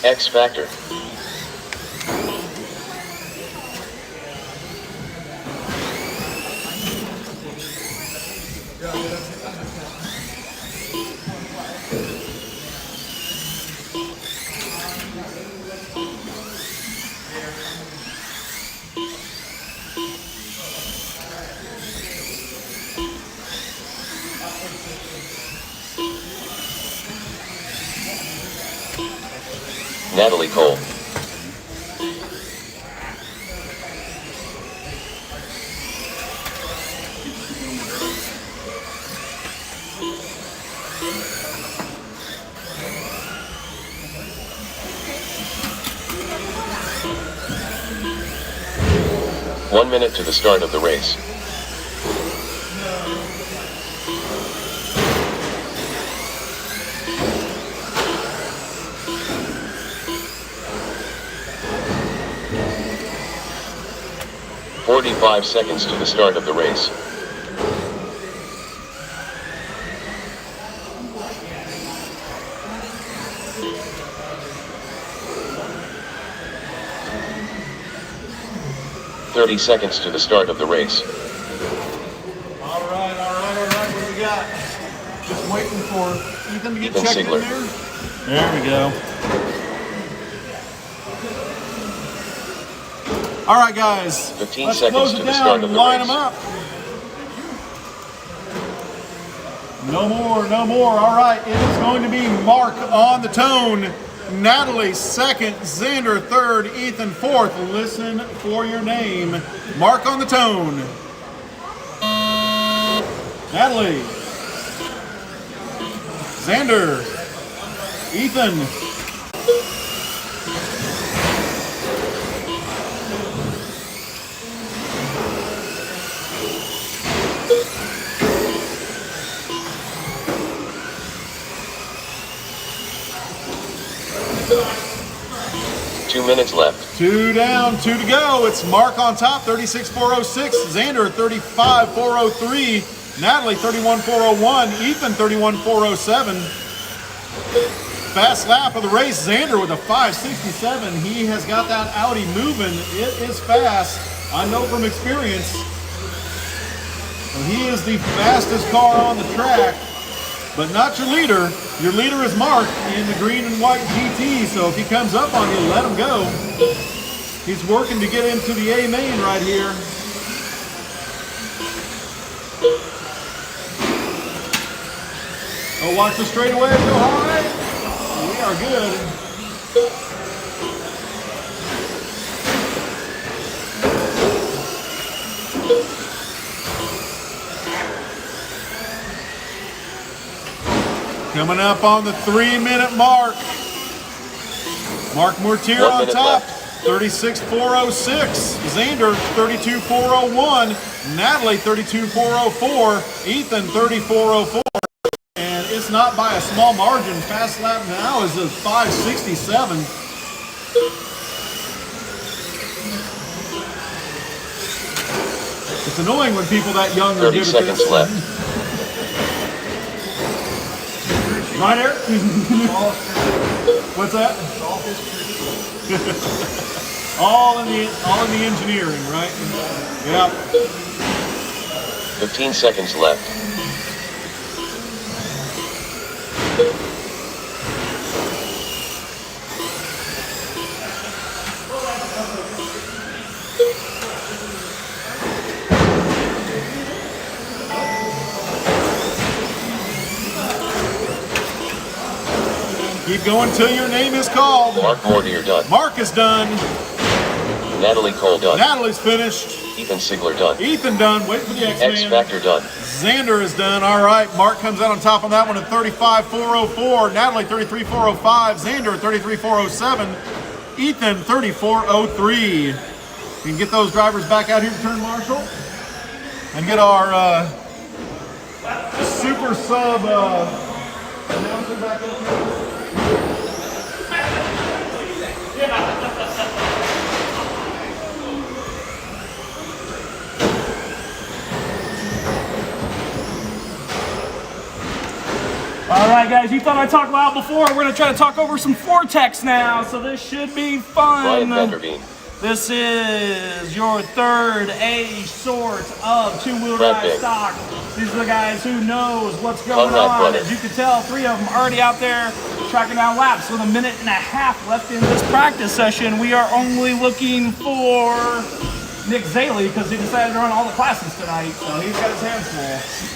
X Factor. Natalie Cole. One minute to the start of the race. "45 seconds to the start of the race. "30 seconds to the start of the race. All right. What do we got? Just waiting for Ethan to get Ethan checked Sigler. in there. There we go. All right, guys. 15 Let's seconds close to it the down start of and the line race. them up. No more. All right, it is going to be Mark on the tone, Natalie second, Xander third, Ethan fourth. Listen for your name. Mark on the tone. Natalie. Xander. Ethan. Two minutes left. 2 down, 2 to go. It's Mark on top, 36.406. Xander, 35.403. Natalie, 31.401. Ethan, 31.407. Fast lap of the race. Xander with a 5.67. He has got that Audi moving. It is fast. I know from experience. So he is the fastest car on the track, but not your leader. Your leader is Mark in the green and white GT, so if he comes up on you, let him go. He's working to get into the A main right here. Oh, watch the straightaway go high. We are good. Coming up on the 3-minute mark. Mark Mortier 1 on minute top, left. 36.406. Xander, 32.401. Natalie, 32.404. Ethan, 34.04. And it's not by a small margin. Fast lap now is a 5.67. It's annoying when people that young are 30 good at seconds this. left. Right, Eric? What's that? all in the engineering, right? Yeah. 15 seconds left. Keep going till your name is called. Mark Mortier done. Mark is done. Natalie Cole done. Natalie's finished. Ethan Sigler done. Ethan done. Wait for the X-Man. X Factor done. Xander is done. All right. Mark comes out on top on that one at 35.404. Natalie 33.405. Xander 33.407. Ethan 34.03. You can get those drivers back out here to turn marshal and get our super sub announcer back up here. All right, guys, you thought I talked loud before. We're going to try to talk over some Vortex now, so this should be fun. Ryan Vanderveen. This is your third A sort of two-wheel drive stock. These are the guys who knows what's going on. As you can tell, 3 of them already out there tracking down laps with a minute and a half left in this practice session. We are only looking for Nick Zaley because he decided to run all the classes tonight, so he's got his hands full.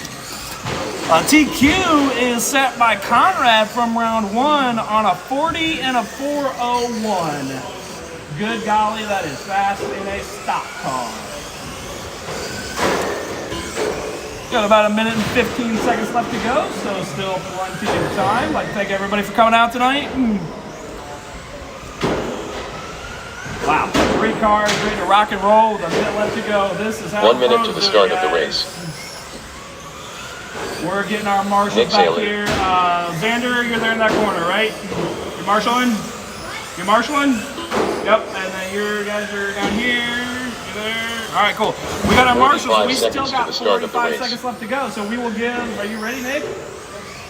TQ is set by Conrad from round 1 on a 40 and a 401. Good golly, that is fast in a stock car. Got about a minute and 15 seconds left to go, so still plenty of time. I'd like to thank everybody for coming out tonight. Wow, 3 cars ready to rock and roll with a minute left to go. This is how 1 minute to the start of the race. We're getting our marshals back here. Xander, you're there in that corner, right? You're marshaling? You're marshaling? Yep, and then your guys are down here. You're there. All right, cool. We got our marshals. We still got 45 seconds left to go, so we will give. Are you ready, Nick?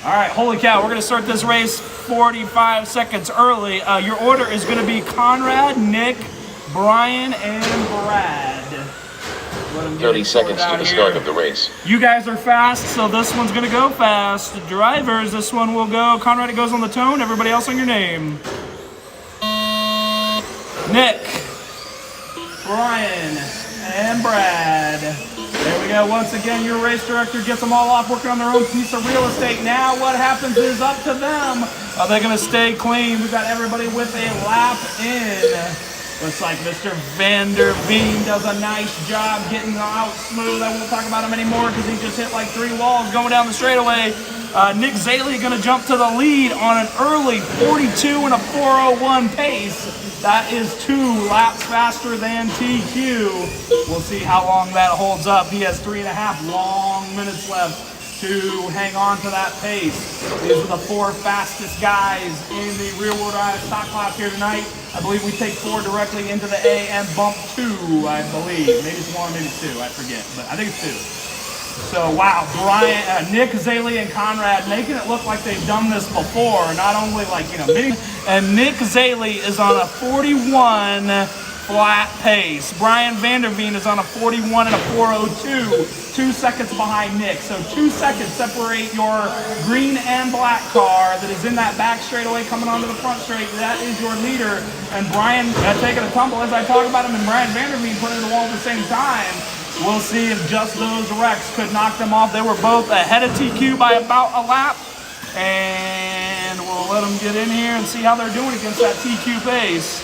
All right, holy cow. We're going to start this race 45 seconds early. Your order is going to be Conrad, Nick, Brian, and Brad. 30 seconds to the start of the race. You guys are fast, so this one's going to go fast. Drivers, this one will go. Conrad, it goes on the tone. Everybody else on your name. Nick, Brian, and Brad. There we go. Once again, your race director gets them all off working on their own piece of real estate. Now what happens is up to them. Are they going to stay clean? We've got everybody with a lap in. Looks like Mr. Vanderveen does a nice job getting out smooth. I won't talk about him anymore because he just hit like 3 walls going down the straightaway. Nick Zaley going to jump to the lead on an early 42 and a 401 pace. That is 2 laps faster than TQ. We'll see how long that holds up. He has 3.5 long minutes left to hang on to that pace. These are the 4 fastest guys in the rear-wheel drive stock class here tonight. I believe we take 4 directly into the A and bump 2, I believe. Maybe it's 1, maybe 2, I forget, but I think it's 2. So, wow, Nick Zaley and Conrad making it look like they've done this before, not only like, and Nick Zaley is on a 41 flat pace. Brian Vanderveen is on a 41 and a 402, 2 seconds behind Nick. So 2 seconds separate your green and black car that is in that back straightaway coming onto the front straight. That is your leader. And Brian taking a tumble as I talk about him, and Brian Vanderveen putting the wall at the same time. We'll see if just those wrecks could knock them off. They were both ahead of TQ by about a lap. And we'll let them get in here and see how they're doing against that TQ pace.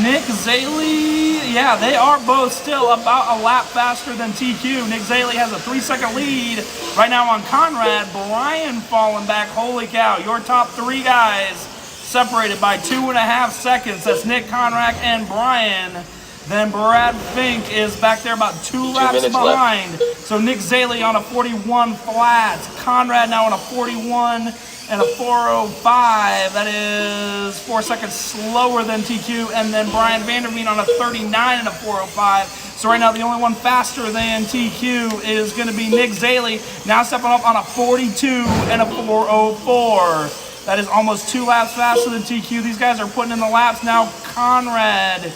Nick Zaley, yeah, they are both still about a lap faster than TQ. Nick Zaley has a 3-second lead right now on Conrad. Brian falling back. Holy cow, your top 3 guys separated by 2.5 seconds. That's Nick, Conrad, and Brian. Then Brad Fink is back there about 2 laps behind. So Nick Zaley on a 41 flat. Conrad now on a 41 and a 405. That is 4 seconds slower than TQ. And then Brian Vanderveen on a 39 and a 405. So right now the only one faster than TQ is going to be Nick Zaley. Now stepping up on a 42 and a 404. That is almost 2 laps faster than TQ. These guys are putting in the laps now. Conrad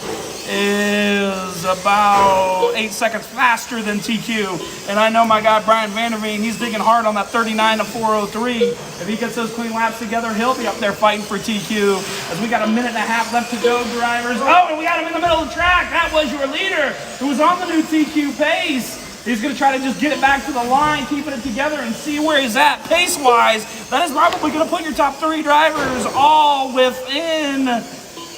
is about 8 seconds faster than TQ. And I know my guy Brian Vanderveen, he's digging hard on that 39 to 403. If he gets those clean laps together, he'll be up there fighting for TQ. As we got a minute and a half left to go, drivers. Oh, and we got him in the middle of the track. That was your leader who was on the new TQ pace. He's going to try to just get it back to the line, keeping it together, and see where he's at pace-wise. That is probably going to put your top 3 drivers all within,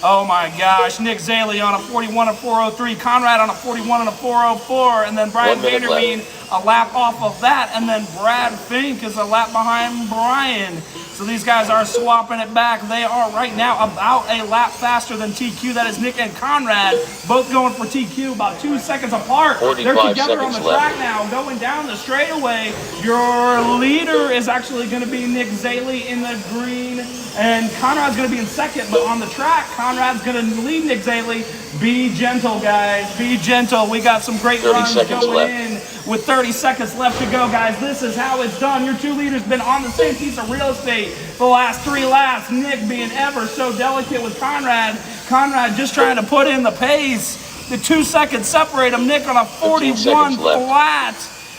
oh my gosh, Nick Zaley on a 41 and 403, Conrad on a 41 and a 404, and then Brian 1 minute Vanderveen a lap off of that, and then Brad Fink is a lap behind Brian. So these guys are swapping it back. They are right now about a lap faster than TQ. That is Nick and Conrad, both going for TQ, about 2 seconds apart. They're together on the track now, going down the straightaway. Your leader is actually going to be Nick Zaley in the green, and Conrad's going to be in second, but on the track, Conrad's going to lead Nick Zaley. Be gentle, guys. Be gentle. We got some great runs going in with 30 seconds left to go, guys. This is how it's done. Your 2 leaders been on the same piece of real estate the last 3 laps. Nick being ever so delicate with Conrad. Conrad just trying to put in the pace. The 2 seconds separate him. Nick on a 41 flat.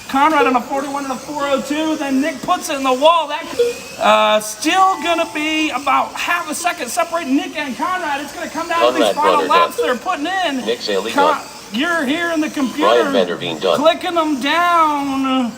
Conrad on a 41 and a 402. Then Nick puts it in the wall. That still going to be about half a second separating Nick and Conrad. It's going to come down to these final laps they're putting in. Nick Zaley done. You're here in the computer, Brian Vanderveen done. clicking them down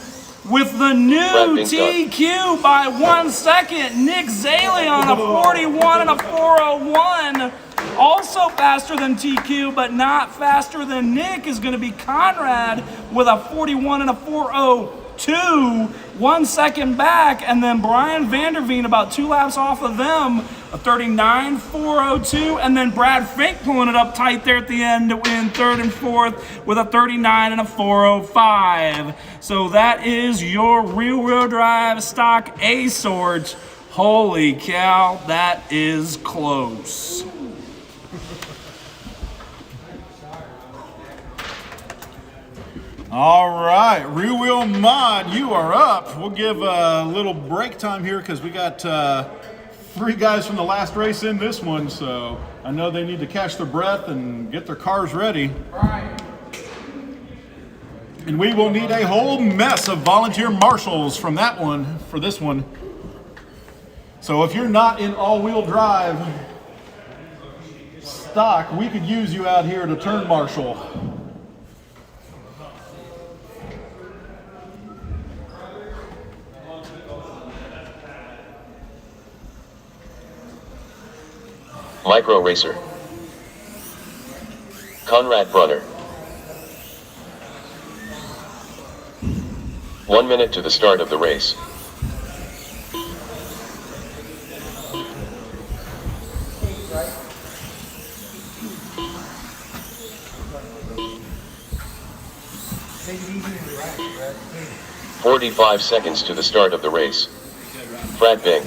with the new TQ by 1 second. Nick Zaley on a 41 and a 401. Also faster than TQ, but not faster than Nick, is going to be Conrad with a 41 and a 402. 1 second back, and then Brian Vanderveen about 2 laps off of them, a 39 402, and then Brad Fink pulling it up tight there at the end to win 3rd and 4th with a 39 and a 405. So that is your rear-wheel drive stock A sort. Holy cow, that is close. All right, Rear Wheel Mod, you are up. We'll give a little break time here because we got 3 guys from the last race in this one, so I know they need to catch their breath and get their cars ready. And we will need a whole mess of volunteer marshals from that one for this one. So if you're not in all-wheel drive stock, we could use you out here to turn marshal. Micro Racer. Conrad Brunner. 1 minute to the start of the race. Take it easy and relax, Brad. 45 seconds to the start of the race. Brad Bink.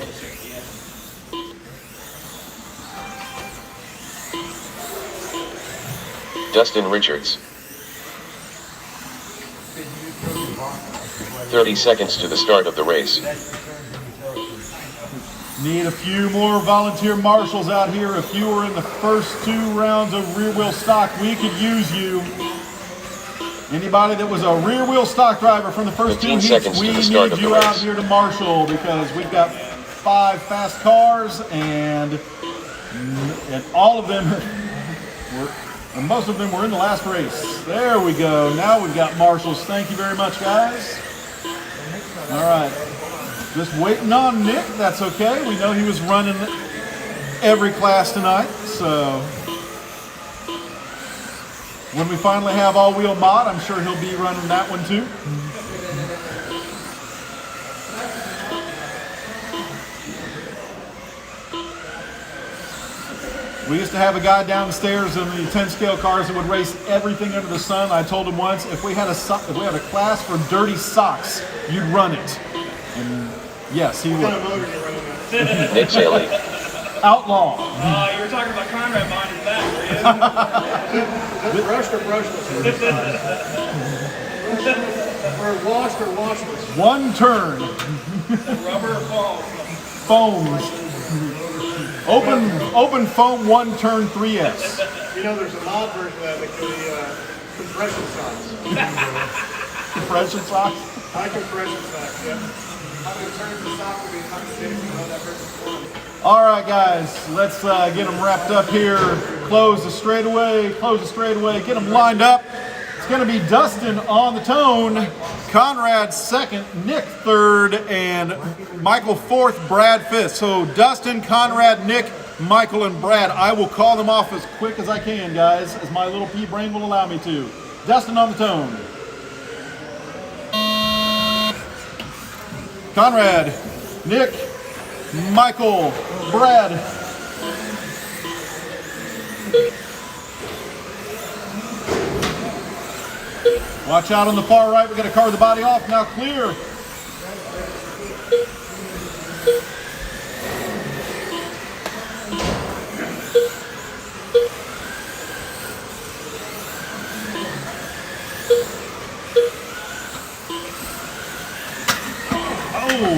Dustin Richards. 30 seconds to the start of the race. Need a few more volunteer marshals out here. If you were in the first 2 rounds of rear wheel stock, we could use you. Anybody that was a rear wheel stock driver from the first 2 heats, we need you out here to marshal because we've got 5 fast cars and all of them were, and most of them were in the last race. There we go. Now we've got marshals. Thank you very much, guys. All right. Just waiting on Nick. That's okay. We know he was running every class tonight. So when we finally have all-wheel mod, I'm sure he'll be running that one too. We used to have a guy downstairs in the 10-scale cars that would race everything under the sun. I told him once, if we had a class for dirty socks, you'd run it. And yes, he would. Nick Zaley. Outlaw. You were talking about Conrad behind his back, were you? Brushed or brushless? Or washed or washless? One turn. Rubber or foam? Foams. Open foam 1 turn 3S. You know, there's a mod version of that could be compression socks. Compression socks. High compression socks, yeah. How many turns the sock would be, how many days you know that person's for? All right, guys, let's get them wrapped up here. Close the straightaway, get them lined up. Let's It's going to be Dustin on the tone, Conrad second, Nick third, and Michael fourth, Brad fifth. So Dustin, Conrad, Nick, Michael, and Brad. I will call them off as quick as I can, guys, as my little pea brain will allow me to. Dustin on the tone. Conrad, Nick, Michael, Brad. Watch out on the far right. We're going to carve the body off. Now clear. Oh.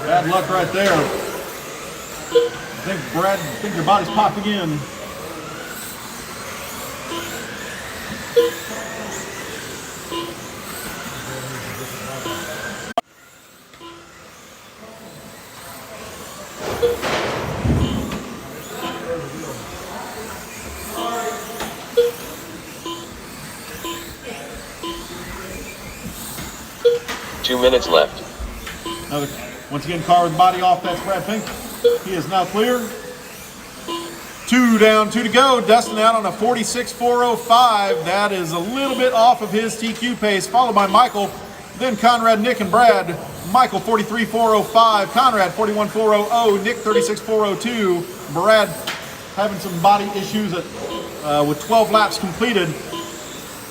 Bad luck right there. I think your body's popped again. Two minutes left. Once again, car with the body off. That's Brad Fink. He is now clear. 2 down, 2 to go. Dustin out on a 46.405. That is a little bit off of his TQ pace, followed by Michael, then Conrad, Nick, and Brad. Michael 43.405, Conrad 41.400, Nick 36.402. Brad having some body issues with 12 laps completed.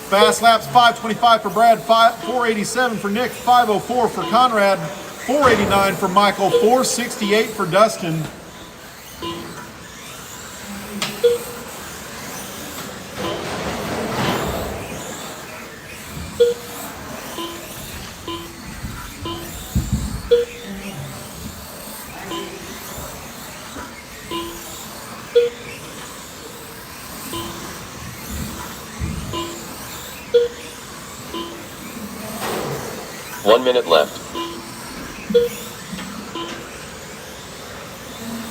Fast laps 5:25 for Brad, 4:87 for Nick, 5:04 for Conrad, 4:89 for Michael, 4:68 for Dustin. One minute left.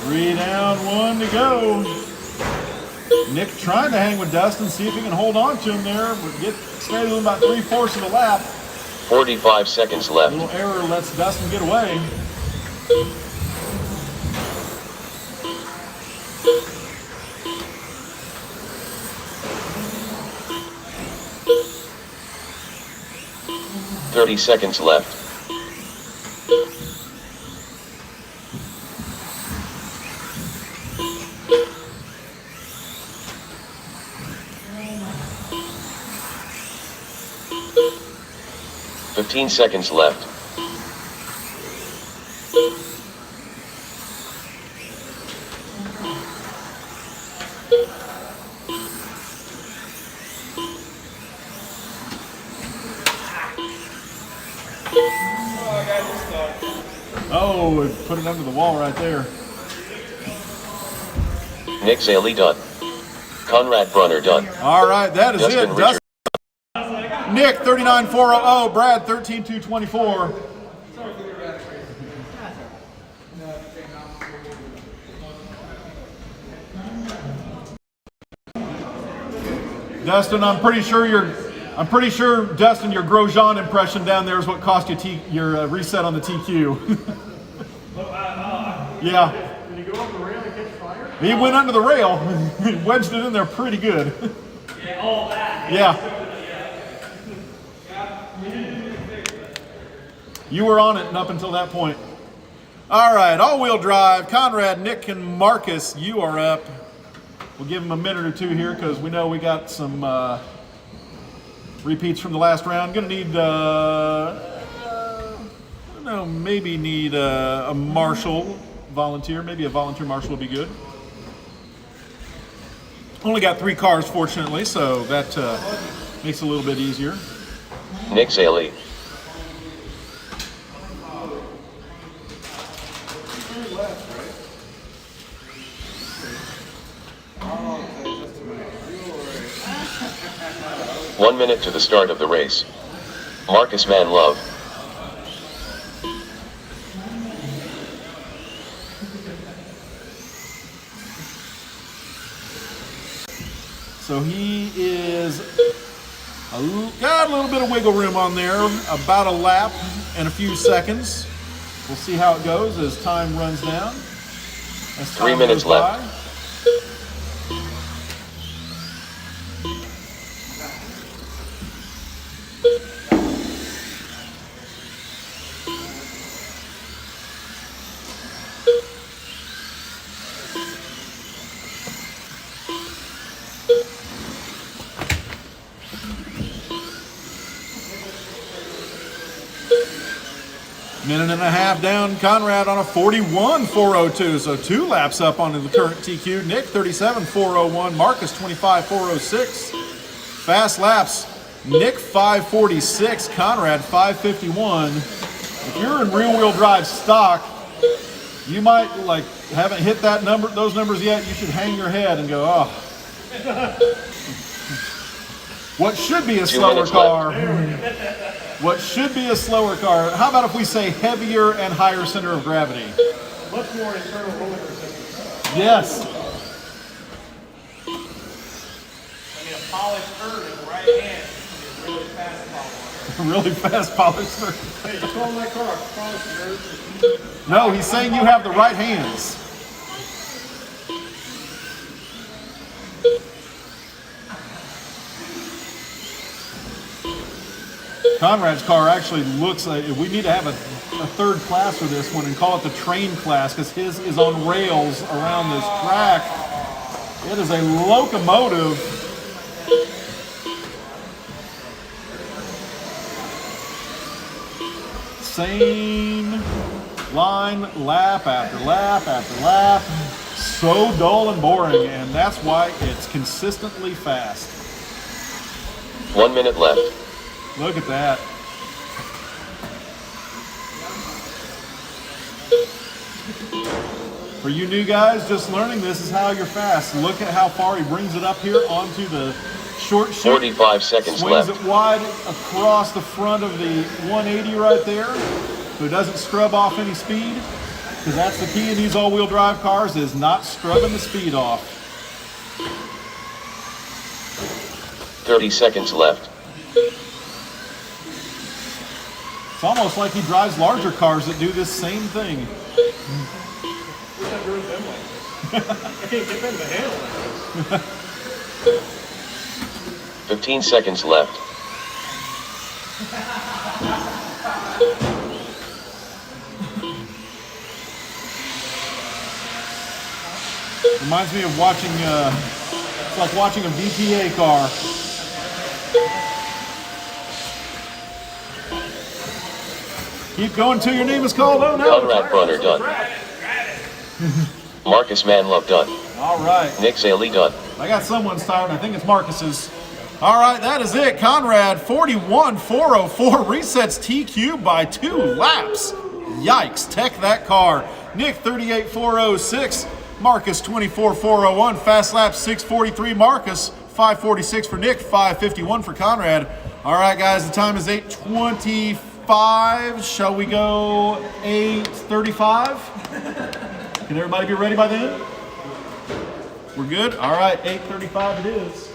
3 down, 1 to go. Nick trying to hang with Dustin, see if he can hold on to him there, but stay with him about 3/4 of the lap. 45 seconds A left. little error lets Dustin get away. Thirty seconds left. Fifteen seconds left. Oh, it put it under the wall right there. Nick Saley done. Conrad Brunner done. All right, that is Dustin it. Richard. Nick 39.400, Brad 13.224. Dustin, I'm pretty sure Dustin, your Grosjean impression down there is what cost you your reset on the TQ. Yeah. Did he go up the rail and catch fire? He went under the rail. He wedged it in there pretty good. Yeah, all that. Yeah. You were on it and up until that point. All right, all-wheel drive. Conrad, Nick, and Marcus, you are up. We'll give them a minute or two here because we know we got some repeats from the last round. Gonna need, maybe need a marshal volunteer. Maybe a volunteer marshal would be good. Only got 3 cars, fortunately, so that makes it a little bit easier. Nick Saley. One minute to the start of the race. Marcus Manlove. So he is got a little bit of wiggle room on there, about a lap and a few seconds. We'll see how it goes as time runs down. As time 3 minutes goes by. left. Minute and a half down, Conrad on a 41.402, so 2 laps up onto the current TQ. Nick 37.401, Marcus 25.406. Fast laps, Nick 5.46, Conrad 5.51. If you're in rear-wheel drive stock, you might like haven't hit that number, those numbers yet. You should hang your head and go, oh. What should be a 2 slower minutes car? left. What should be a slower car? How about if we say heavier and higher center of gravity? Much more internal roller resistance. Yes. I mean, a polished third in the right hand is really fast power. Really fast polished. Hey, you call that car a polished nerd? No, he's saying you have the right hands. Conrad's car actually looks like we need to have a third class for this one and call it the train class because his is on rails around this track. It is a locomotive. Same line, lap after lap after lap. So dull and boring, and that's why it's consistently fast. 1 minute left. Look at that. For you new guys just learning, this is how you're fast. Look at how far he brings it up here onto the short chute. 45 seconds Swings left. it wide across the front of the 180 right there, so it doesn't scrub off any speed. Because that's the key in these all-wheel drive cars, is not scrubbing the speed off. 30 seconds left. It's almost like he drives larger cars that do this same thing. Wish I drove them like this. I can't get them to handle it. 15 seconds left. Reminds me of watching, it's like watching a VTA car. Keep going till your name is called. Oh no. Conrad Brunner done. Marcus Manlove done. All right. Nick Zaley done. I got someone's tired. I think it's Marcus's. All right, that is it. Conrad 41.404 resets TQ by 2 laps. Yikes, tech that car. Nick 38.406. Marcus 24.401. Fast lap 6:43. Marcus 5:46 for Nick. 5:51 for Conrad. All right, guys, the time is 8:25. Shall we go 8:35? Can everybody be ready by then? We're good? All right, 8:35 it is.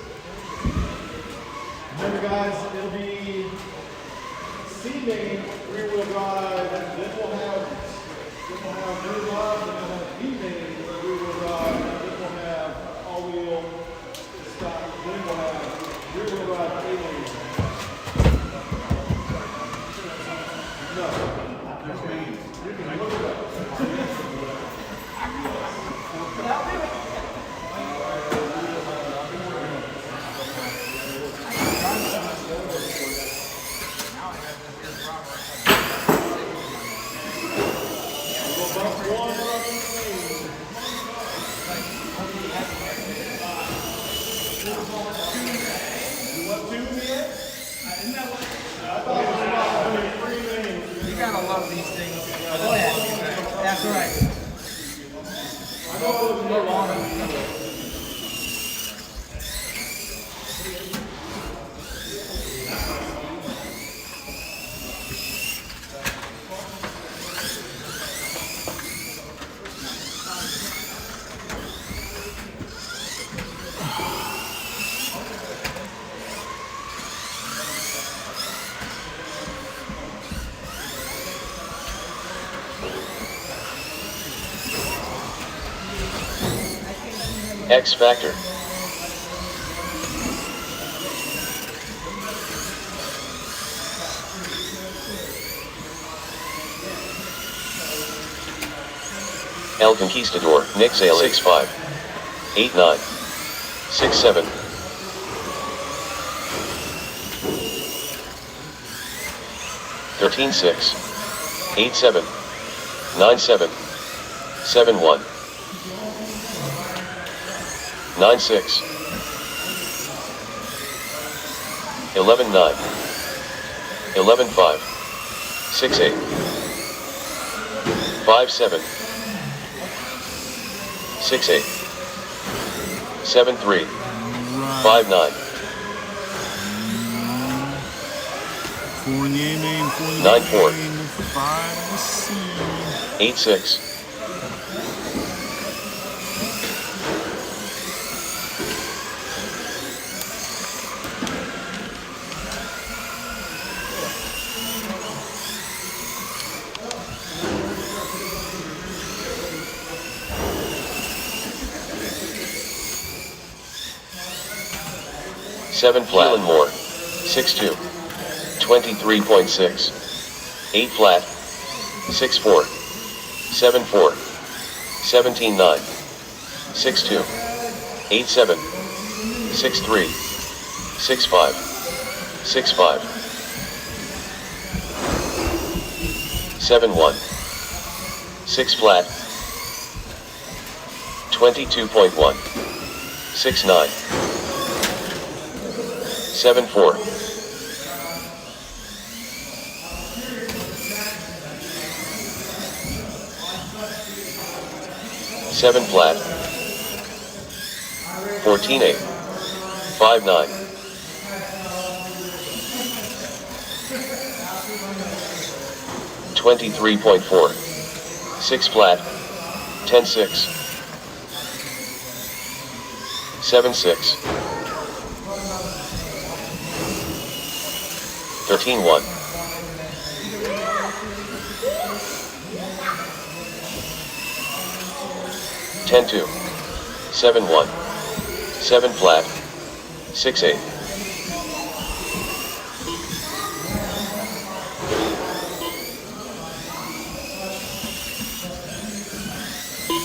Remember, guys, it'll be C-main rear-wheel drive, then we'll have rear drive, and then we'll have B-main rear-wheel drive, and then we'll have all-wheel stock, then we'll have rear-wheel drive A-lane. No, there's main. You can look it up. You gotta love these things. Oh yeah, that's right. X Factor. El Conquistador, Nick Sale 6'5", 8'9", 6'7". Thirteen 6, 8 7, 9 7, 7 1, 9 6, 11 9, 11 5, 6 8, 5 7, 6 8, 7 3, 5 9. 4 in the A main, 4 in the 9 B 4, main, 5 in the C. 8 6. Seven flat and more. 6-2. 23.6. 8 flat. 6-4. 7-4. 17-9. 6-2. 8-7. 6-3. 6-5. 6-5. 7-1. 6 flat. 22.1. 6-9. 7-4. 7 flat. 14-8. 5-9. 23.4. 6 flat. 10-6. 7-6. 13-1. 10-2. 7-1. 7 flat. 6-8.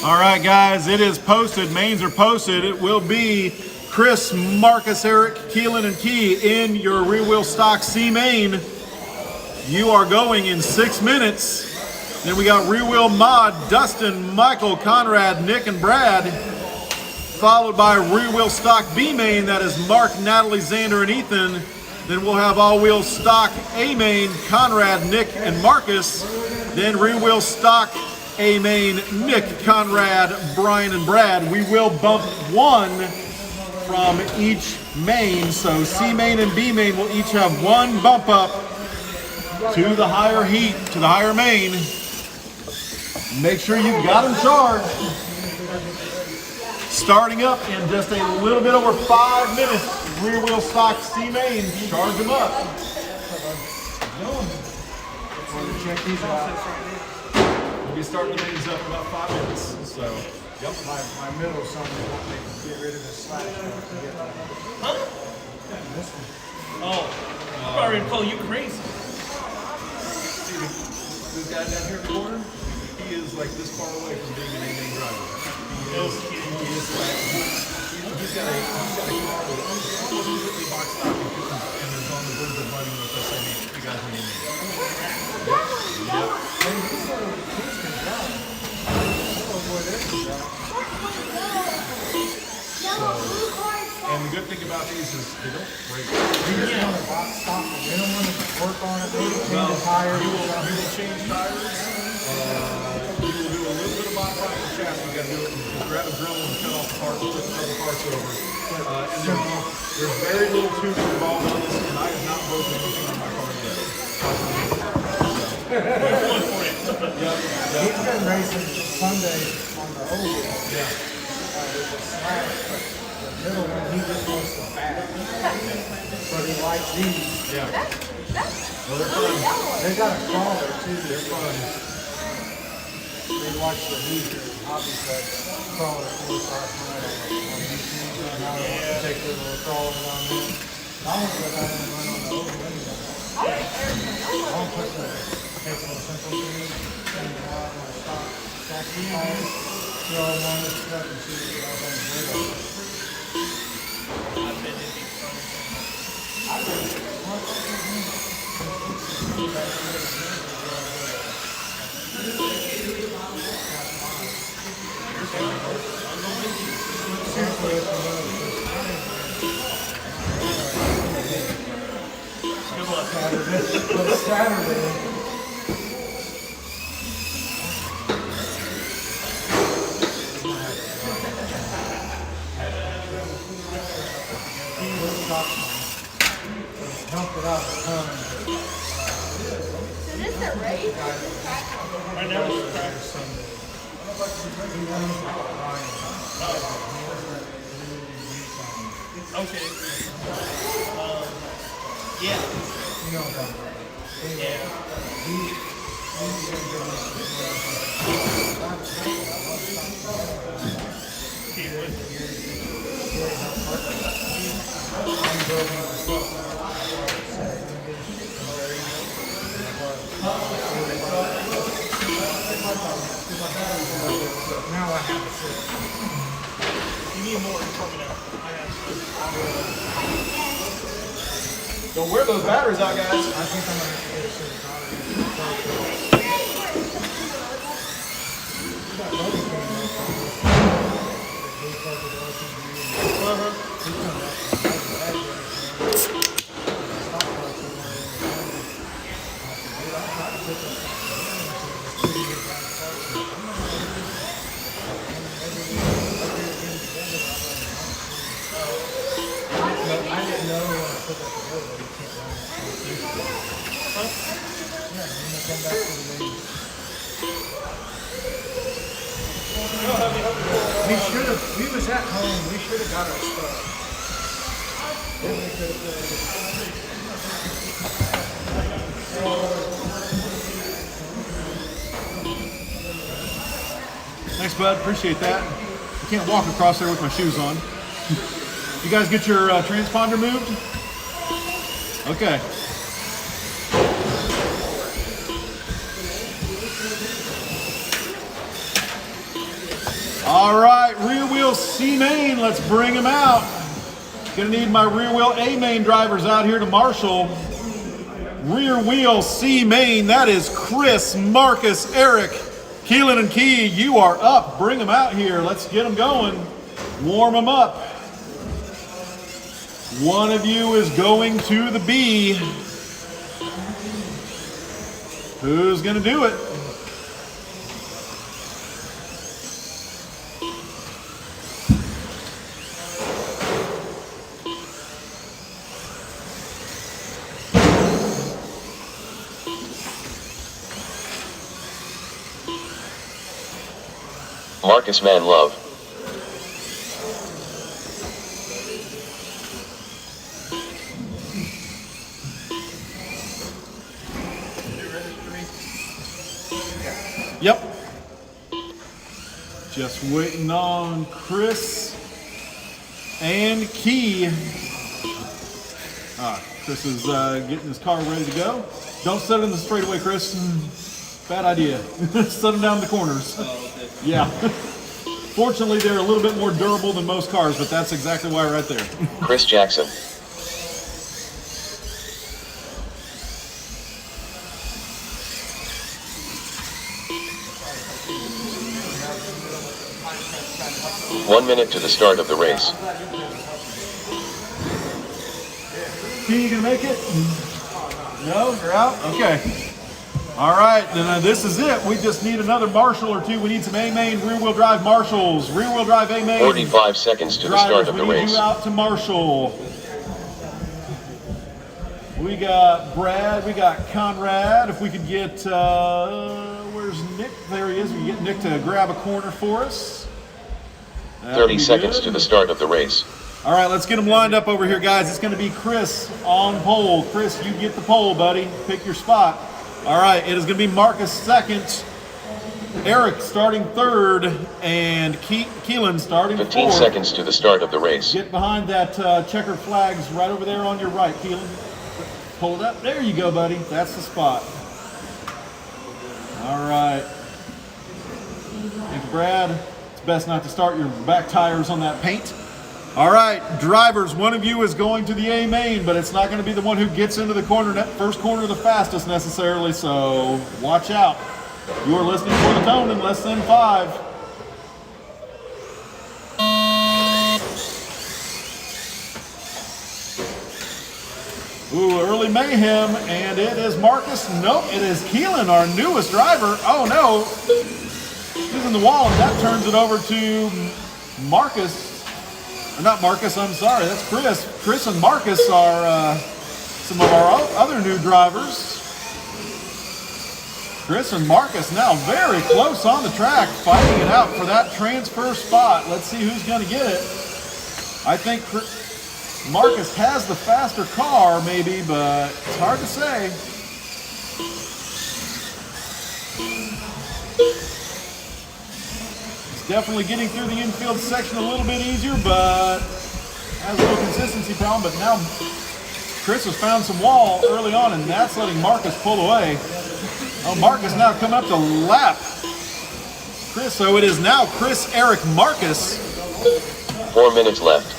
All right, guys, it is posted. Mains are posted. It will be Chris, Marcus, Eric, Keelan, and Key in your rear wheel stock C main. You are going in 6 minutes. Then we got rear wheel mod, Dustin, Michael, Conrad, Nick, and Brad. Followed by rear wheel stock B main, that is Mark, Natalie, Xander, and Ethan. Then we'll have all wheel stock A main, Conrad, Nick, and Marcus. Then rear wheel stock A main, Nick, Conrad, Brian, and Brad. We will bump one from each main, so C main and B main will each have one bump up to the higher heat, to the higher main. Make sure you've got them charged. Starting up in just a little bit over 5 minutes. Rear wheel stock C main, charge them up. Check these out. We'll be starting the mains up in about 5 minutes. So, yep. My middle son wants me to get rid of his slash to get that. This one. Oh, I'm already to call you crazy. See this guy down here in the corner? He is like this far away from being an A-main driver. He is like, he's got a car with completely boxed out and is on the verge of running with us. I mean, you guys are A-main. Yep. And the good thing about these is they don't break. You just want to box stop it. They don't want to work on it. They don't change the tires. You will change tires. You will do a little bit of modifying the chassis. You got to do it. You grab a drill and cut off the parts, put the other parts over. And there's very little tubing involved on this, and I have not broken anything on my car yet. He's been racing Sunday on the old one. Yeah. With the slash, but the middle one, he just wants the back. But he likes these. Yeah. Well, they're fun. They got a crawler too. They're fun. They watch the meter. hobbies that crawl at 4 or 5 miles on YouTube and how to take their little crawlers on there. I want to go down and run on the open anyway. I want to put the take some simple things, send it out on my stock, tires, throw them on this truck and see what I want to do. Saturday. Help it out a ton. So this is a race? Right now it's practice. Okay. Yeah. You know about it. Yeah. Now I have a sit. You need more coming out. Don't wear those batteries out, guys. I think I'm going to have to get a sit. We was at home, we should have got our stuff. Then we could have Thanks, bud. Appreciate that. I can't walk across there with my shoes on. You guys get your transponder moved? Okay. All right, rear wheel C main, let's bring him out. Gonna need my rear wheel A main drivers out here to marshal. Rear wheel C main, that is Chris, Marcus, Eric, Keelan and Key, you are up. Bring them out here, let's get them going. Warm them up. One of you is going to the B. Who's gonna do it? Marcus Man Love. Yep. Just waiting on Chris and Key. Chris is getting his car ready to go. Don't set it in the straightaway, Chris. Bad idea. Set them down the corners. Oh, okay. Yeah. Fortunately, they're a little bit more durable than most cars, but that's exactly why right there. Chris Jackson. One minute to the start of the race. Key, you gonna make it? No, you're out? Okay. All right, then this is it. We just need another marshal or two. We need some A-main rear-wheel drive marshals. Rear-wheel drive A-main. 45 seconds to the start of the We need race. you out to marshal. We got Brad, we got Conrad. If we could get, where's Nick? There he is. We can get Nick to grab a corner for us. That'd 30 be seconds good. to the start of the race. All right, let's get them lined up over here, guys. It's going to be Chris on pole. Chris, you get the pole, buddy. Pick your spot. All right, it is going to be Marcus second, Eric starting third, and Keelan starting 15 fourth. seconds to the start of the race. Get behind that checkered flags right over there on your right, Keelan. Pull it up. There you go, buddy. That's the spot. All right. Thank you, Brad. It's best not to start your back tires on that paint. All right, drivers, one of you is going to the A main, but it's not going to be the one who gets into the corner, first corner the fastest necessarily, so watch out. You are listening for the tone in less than 5. Ooh, early mayhem, and it is Marcus. Nope, it is Keelan, our newest driver. Oh no, he's in the wall, and that turns it over to Marcus. Or not Marcus, I'm sorry, that's Chris. Chris and Marcus are some of our other new drivers. Chris and Marcus now very close on the track, fighting it out for that transfer spot. Let's see who's going to get it. I think Marcus has the faster car, maybe, but it's hard to say. He's definitely getting through the infield section a little bit easier, but has a little consistency problem. But now Chris has found some wall early on, and that's letting Marcus pull away. Oh, Marcus now coming up to lap Chris, so it is now Chris, Eric, Marcus. 4 minutes left.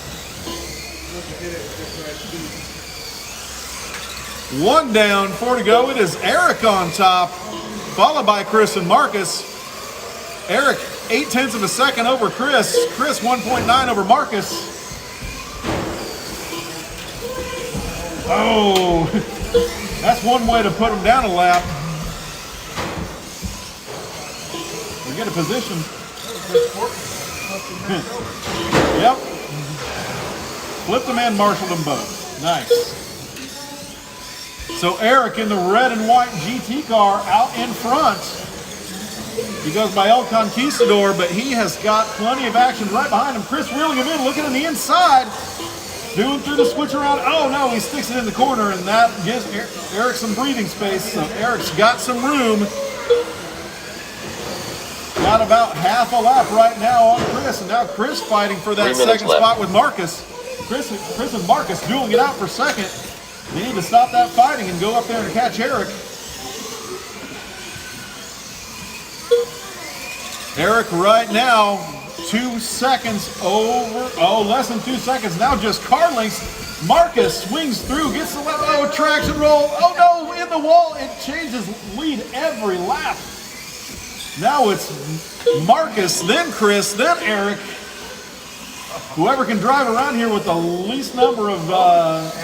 1 down, 4 to go. It is Eric on top, followed by Chris and Marcus. Eric, 0.8 of a second over Chris. Chris, 1.9 over Marcus. Oh, that's one way to put him down a lap. We get a position. Yep. Flipped them and marshaled them both. Nice. So Eric in the red and white GT car out in front. He goes by El Conquistador, but he has got plenty of action right behind him. Chris reeling him in, looking on the inside, doing through the switch around. Oh no, he sticks it in the corner, and that gives Eric some breathing space. So Eric's got some room. Got about half a lap right now on Chris, and now Chris fighting for that second spot with Marcus. Chris and Marcus dueling it out for second. They need to stop that fighting and go up there and catch Eric. Eric right now, 2 seconds over, less than 2 seconds. Now just car lengths. Marcus swings through, gets the lap, traction roll. Oh no, in the wall. It changes lead every lap. Now it's Marcus, then Chris, then Eric. Whoever can drive around here with the least number of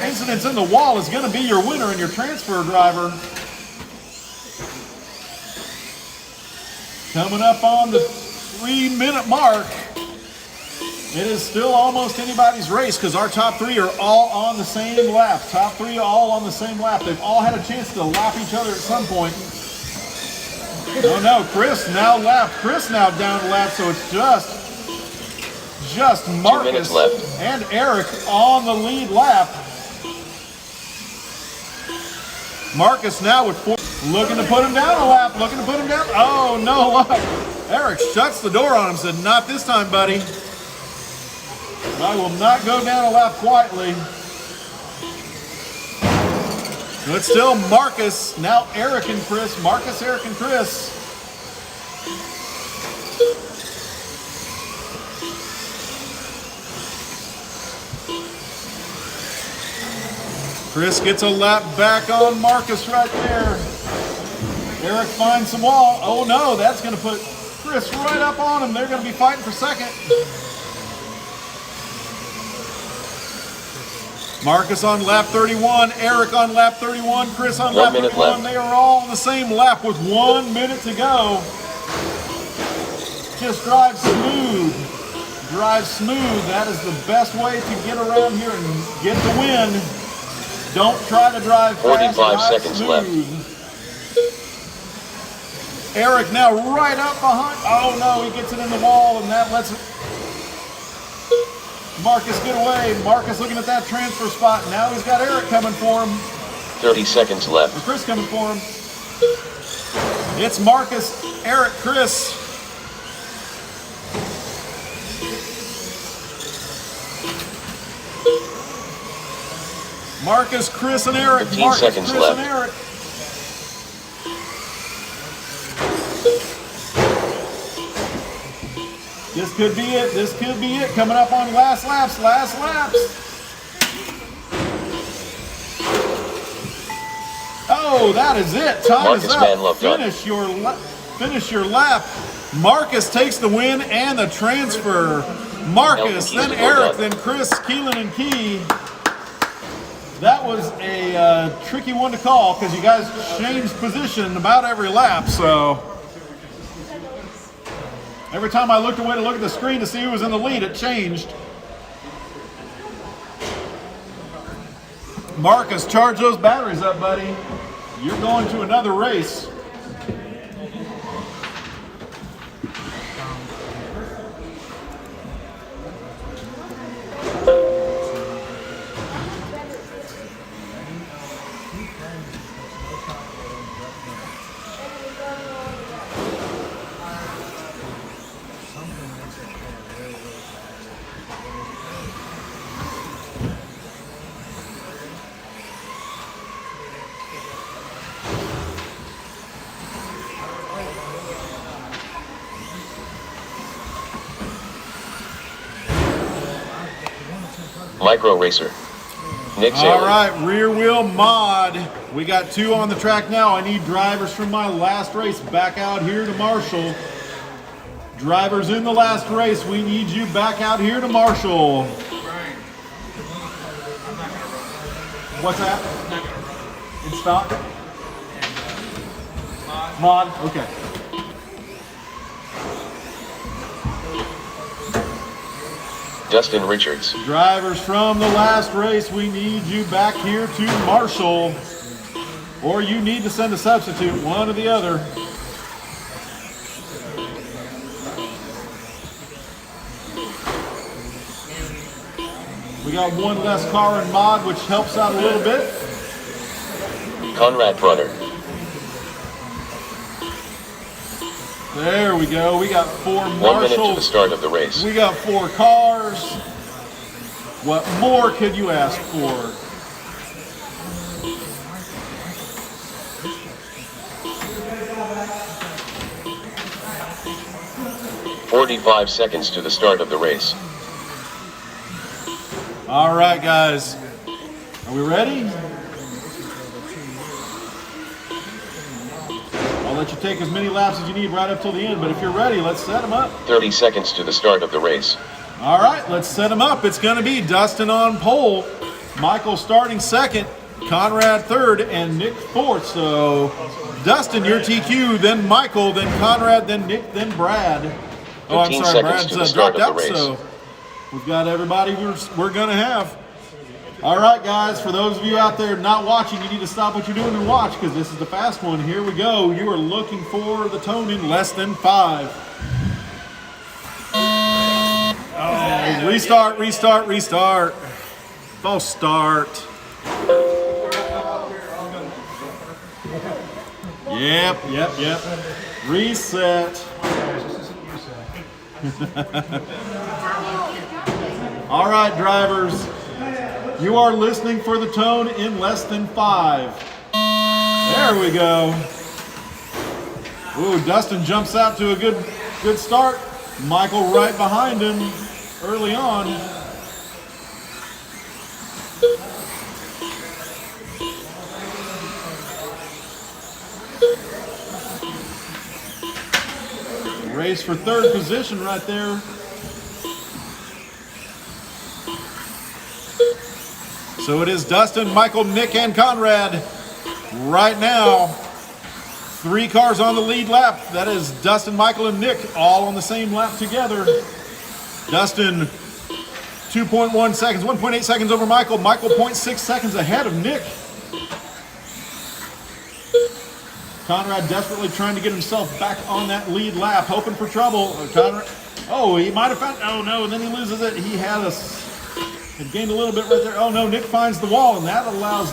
incidents in the wall is going to be your winner and your transfer driver. Coming up on the 3-minute mark. It is still almost anybody's race because our top 3 are all on the same lap. Top 3 are all on the same lap. They've all had a chance to lap each other at some point. Oh no, Chris now lapped. Chris now down a lap, so it's just Marcus and Eric on the lead lap. Marcus now with 4, looking to put him down a lap, looking to put him down. Oh no, look. Eric shuts the door on him, said, not this time, buddy. I will not go down a lap quietly. But still Marcus, now Eric and Chris. Marcus, Eric, and Chris. Chris gets a lap back on Marcus right there. Eric finds some wall. Oh no, that's going to put Chris right up on him. They're going to be fighting for second. Marcus on lap 31, Eric on lap 31, Chris on lap 31. They are all on the same lap with 1 minute to go. Just drive smooth. Drive smooth. That is the best way to get around here and get the win. Don't try to drive fast. 45 seconds left. Eric now right up behind. Oh no, he gets it in the wall, and that lets Marcus get away. Marcus looking at that transfer spot. Now he's got Eric coming for him. 30 seconds left. Or Chris coming for him. It's Marcus, Eric, Chris. Marcus, Chris, and Eric. 15 Marcus, seconds Chris, left. and Eric. This could be it. This could be it. Coming up on last laps. Last laps. Oh, that is it. Time Marcus is up. Manlove done. Finish your lap. Marcus takes the win and the transfer. Marcus, then Eric, then Chris, Keelan, and Key. That was a tricky one to call because you guys changed position about every lap. So every time I looked away to look at the screen to see who was in the lead, it changed. Marcus, charge those batteries up, buddy. You're going to another race. Micro Racer. Nick All Saylor. right, rear wheel mod. We got 2 on the track now. I need drivers from my last race back out here to Marshall. Drivers in the last race, we need you back out here to Marshall. What's that? In stock? Mod? Okay. Dustin Richards. Drivers from the last race, we need you back here to Marshall. Or you need to send a substitute, one or the other. We got 1 less car in mod, which helps out a little bit. Conrad Brunner. There we go. We got 4 1 minute to Marshall. the start of the race. We got 4 cars. What more could you ask for? "45 seconds to the start of the race. All right, guys. Are we ready? I'll let you take as many laps as you need right up till the end, but if you're ready, let's set them up. 30 seconds to the start of the race. All right, let's set them up. It's going to be Dustin on pole, Michael starting second, Conrad third, and Nick fourth. So, Dustin, you're TQ, then Michael, then Conrad, then Nick, then Brad. Oh, I'm 15 sorry, seconds Brad's to the start dropped of the out, race. so we've got everybody we're going to have. All right, guys, for those of you out there not watching, you need to stop what you're doing and watch because this is the fast one. Here we go. You are looking for the tone in less than 5. Oh, restart, restart, restart. False start. Yep. Reset. All right, drivers. You are listening for the tone in less than 5. There we go. Ooh, Dustin jumps out to a good start. Michael right behind him early on. Race for 3rd position right there. So it is Dustin, Michael, Nick, and Conrad right now. 3 cars on the lead lap. That is Dustin, Michael, and Nick all on the same lap together. Dustin 2.1 seconds, 1.8 seconds over Michael. Michael 0.6 seconds ahead of Nick. Conrad desperately trying to get himself back on that lead lap, hoping for trouble. Conrad, oh, he might have found, oh no, and then he loses it. He had gained a little bit right there. Oh no, Nick finds the wall, and that allows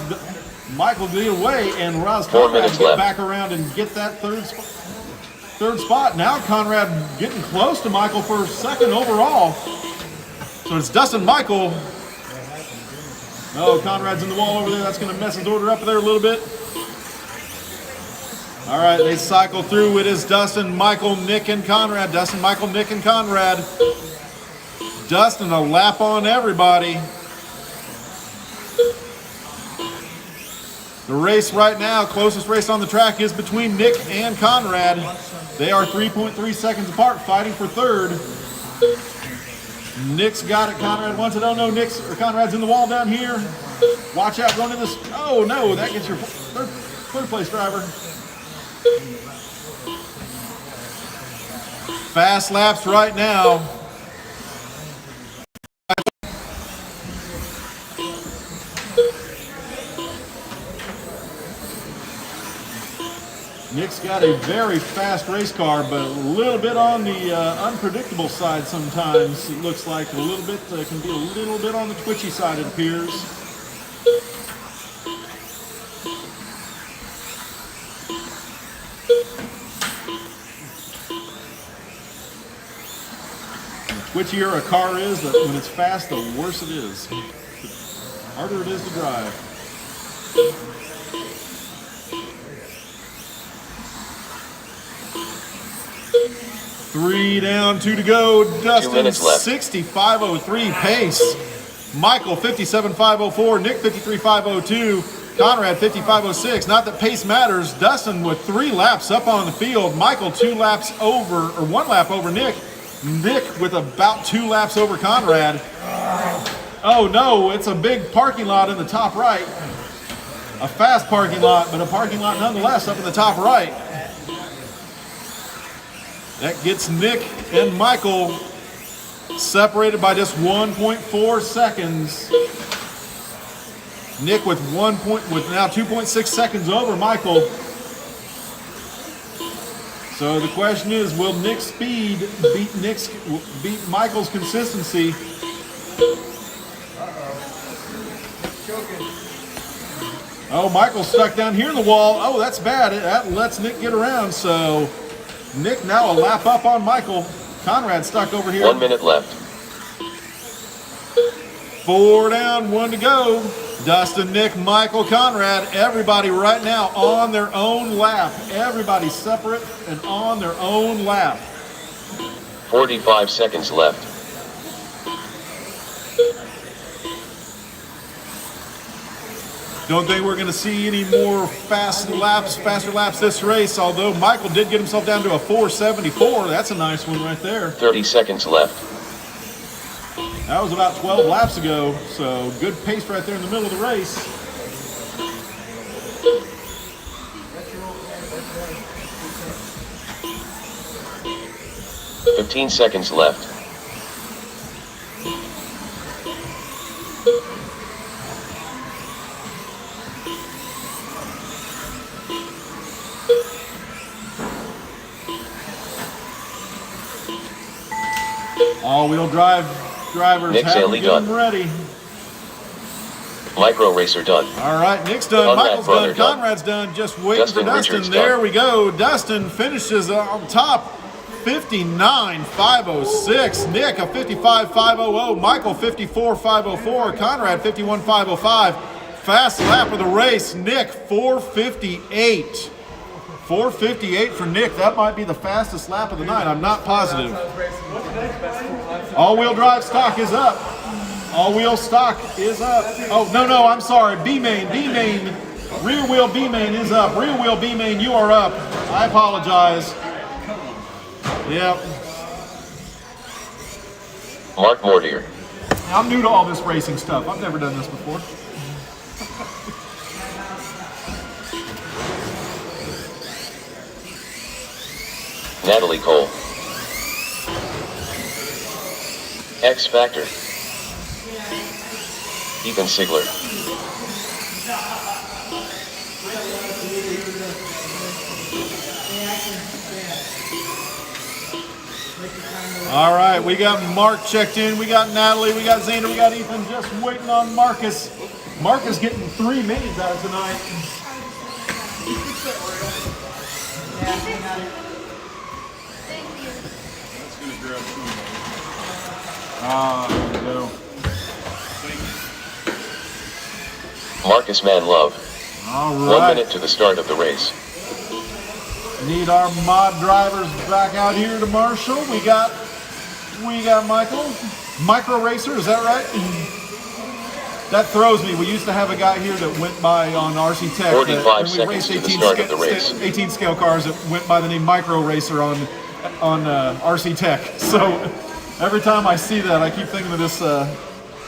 Michael get away, and Roz 4 Conrad minutes get left. back around and get that third spot. Now Conrad getting close to Michael for second overall. So it's Dustin Michael. Oh, Conrad's in the wall over there. That's going to mess his order up there a little bit. All right, they cycle through. It is Dustin, Michael, Nick, and Conrad. Dustin, Michael, Nick, and Conrad. Dustin, a lap on everybody. The race right now, closest race on the track is between Nick and Conrad. They are 3.3 seconds apart, fighting for third. Nick's got it. Conrad wants it. Oh no, Conrad's in the wall down here. Watch out, going in this. Oh no, that gets your third place driver. Fast laps right now. Nick's got a very fast race car, but a little bit on the unpredictable side sometimes. It looks like a little bit, can be a little bit on the twitchy side, it appears. The twitchier a car is, when it's fast, the worse it is. The harder it is to drive. 3 down, 2 to go. Dustin, 2 minutes left. 65.03 pace. Michael, 57.504. Nick, 53.502. Conrad, 55.06. Not that pace matters. Dustin with 3 laps up on the field. Michael, 2 laps over, or 1 lap over Nick. Nick with about 2 laps over Conrad. Oh no, it's a big parking lot in the top right. A fast parking lot, but a parking lot nonetheless up in the top right. That gets Nick and Michael separated by just 1.4 seconds. Nick with now 2.6 seconds over Michael. So the question is, will Nick's speed beat Michael's consistency? Oh, Michael's stuck down here in the wall. Oh, that's bad. That lets Nick get around. So Nick now a lap up on Michael. Conrad stuck over here. 1 minute left. 4 down, 1 to go. Dustin, Nick, Michael, Conrad, everybody right now on their own lap. Everybody separate and on their own lap. 45 seconds left. Don't think we're going to see any more faster laps this race, although Michael did get himself down to a 4.74. That's a nice one right there. 30 seconds left. That was about 12 laps ago, so good pace right there in the middle of the race. $15 seconds left. All-wheel drive drivers Nick's have to only get them done. ready. Micro racer done. All right, Nick's done, Conrad Michael's brother done, done. Conrad's done. Just waiting Dustin for Dustin. Richards There done. we go. Dustin finishes on top, 59.506. Nick a 55.500. Michael 54.504. Conrad 51.505. Fast lap of the race. Nick 4:58. 4:58 for Nick. That might be the fastest lap of the night. I'm not positive. All-wheel drive stock is up. All-wheel stock is up. Oh, no, I'm sorry. B-main. Rear wheel B-main is up. Rear wheel B-main, you are up. I apologize. Yep. Mark Mortier. I'm new to all this racing stuff. I've never done this before. Natalie Cole. X Factor. Ethan Sigler. All right, we got Mark checked in. We got Natalie. We got Xander. We got Ethan. Just waiting on Marcus. Mark is getting 3 minis out of tonight. Thank you. There we go. Marcus Man Love. All 1 right. minute to the start of the race. Need our mod drivers back out here to Marshall. We got Michael. Micro Racer, is that right? That throws me. We used to have a guy here that went by on RC Tech. 45 seconds to the start of the race. 18 scale cars that went by the name Micro Racer on RC Tech. So every time I see that, I keep thinking of this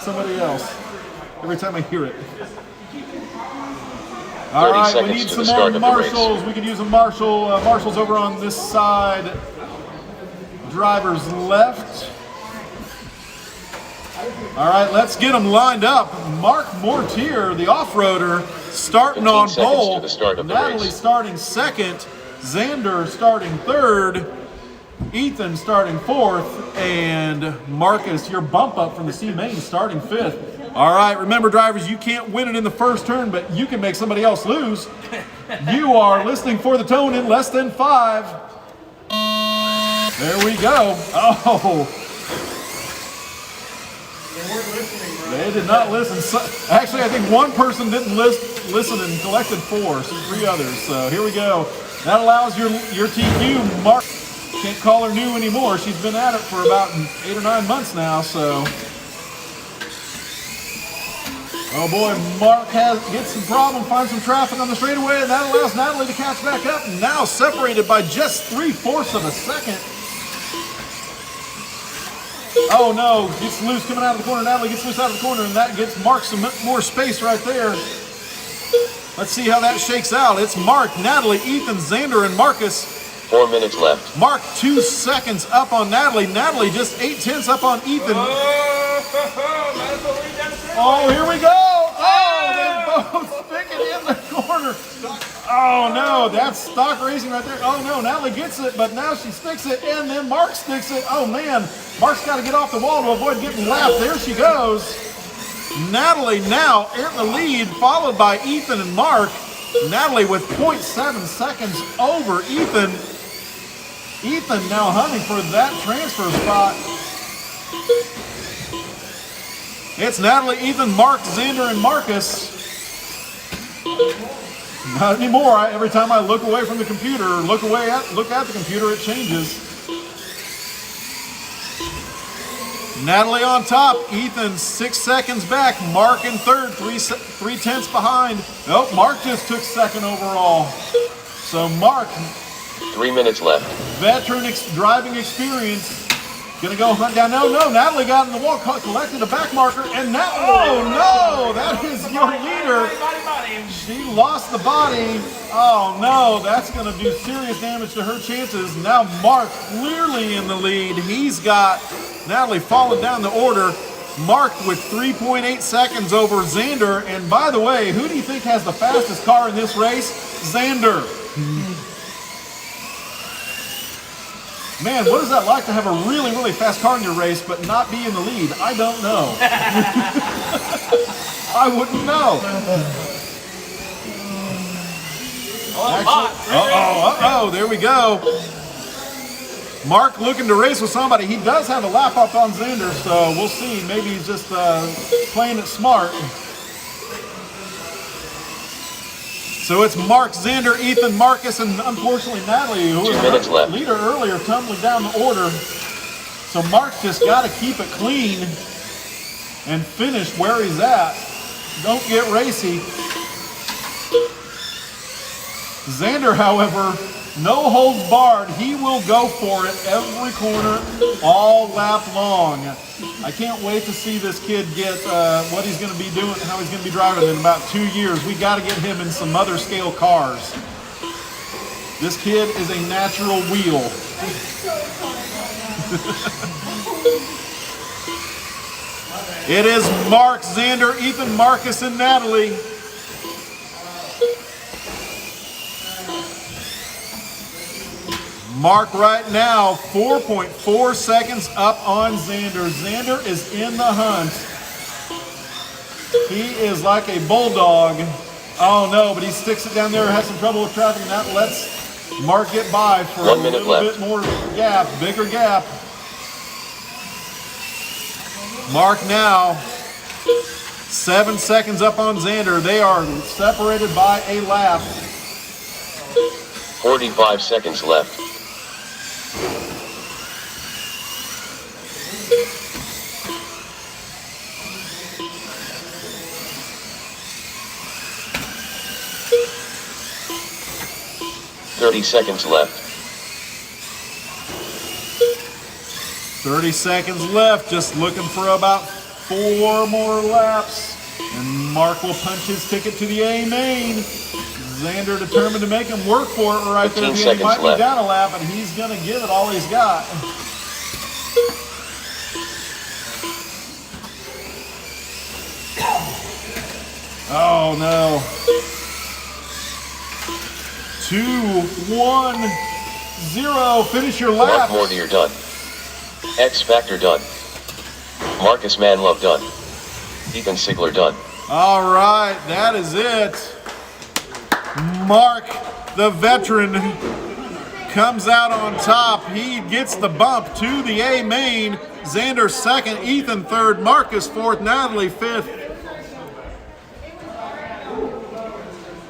somebody else. Every time I hear it. All right, we need some more marshals. We could use a marshal. Marshals over on this side. Drivers left. All right, let's get them lined up. Mark Mortier, the off-roader, starting on pole. Natalie starting second. Xander starting third. Ethan starting fourth. And Marcus, your bump up from the C main, starting fifth. All right, remember drivers, you can't win it in the first turn, but you can make somebody else lose. You are listening for the tone in less than 5. There we go. Oh. They did not listen. So, actually, I think one person didn't listen and collected 4, so 3 others. So here we go. That allows your TQ, Mark. Can't call her new anymore. She's been at it for about 8 or 9 months now, so. Oh boy, Mark gets some problem, finds some traffic on the straightaway, and that allows Natalie to catch back up. Now separated by just 3/4 of a second. Oh no, gets loose coming out of the corner. Natalie gets loose out of the corner, and that gets Mark some more space right there. Let's see how that shakes out. It's Mark, Natalie, Ethan, Xander, and Marcus. 4 minutes left. Mark 2 seconds up on Natalie. Natalie just 8/10 up on Ethan. Oh, here we go. Oh, they both stick it in the corner. Oh no, that's stock racing right there. Oh no, Natalie gets it, but now she sticks it, and then Mark sticks it. Oh man, Mark's got to get off the wall to avoid getting lapped. There she goes. Natalie now in the lead, followed by Ethan and Mark. Natalie with 0.7 seconds over Ethan. Ethan now hunting for that transfer spot. It's Natalie, Ethan, Mark, Xander, and Marcus. Not anymore. Every time I look away from the computer, or look at the computer, it changes. Natalie on top, Ethan 6 seconds back, Mark in third, 3/10 behind. Nope, Mark just took second overall. So Mark, 3 minutes left. veteran driving experience, gonna go hunt down. No, Natalie got in the wall, collected a back marker, and now, oh no, that is your leader. She lost the body. Oh no, that's gonna do serious damage to her chances. Now Mark clearly in the lead. He's got Natalie falling down the order. Mark with 3.8 seconds over Xander. And by the way, who do you think has the fastest car in this race? Xander. Man, what is that like to have a really, really fast car in your race but not be in the lead? I don't know. I wouldn't know. Uh-oh, there we go. Mark looking to race with somebody. He does have a lap up on Xander, so we'll see. Maybe he's just playing it smart. So it's Mark, Xander, Ethan, Marcus, and unfortunately Natalie, who was the leader earlier, tumbling down the order. So Mark's just got to keep it clean and finish where he's at. Don't get racy. Xander, however, no holds barred. He will go for it every corner, all lap long. I can't wait to see this kid get what he's going to be doing, how he's going to be driving in about 2 years. We got to get him in some other scale cars. This kid is a natural wheel. It is Mark, Xander, Ethan, Marcus, and Natalie. Mark right now, 4.4 seconds up on Xander. Xander is in the hunt. He is like a bulldog. Oh no, but he sticks it down there, has some trouble with traffic, and that lets Mark get by for 1 a minute little left. bit more gap, bigger gap. Mark now 7 seconds up on Xander. They are separated by a lap. 45 seconds left. $30 left. 30 seconds left, just looking for about 4 more laps. And Mark will punch his ticket to the A main. Xander determined to make him work for it right there. 15 He seconds might be left. down a lap, and he's going to give it all he's got. Oh no. 2, 1, 0. Finish your Mark lap. Mortier done. X Factor done. Marcus Manlove done. Ethan Sigler done. All right, that is it. Mark, the veteran, comes out on top. He gets the bump to the A main. Xander second, Ethan third, Marcus fourth, Natalie fifth.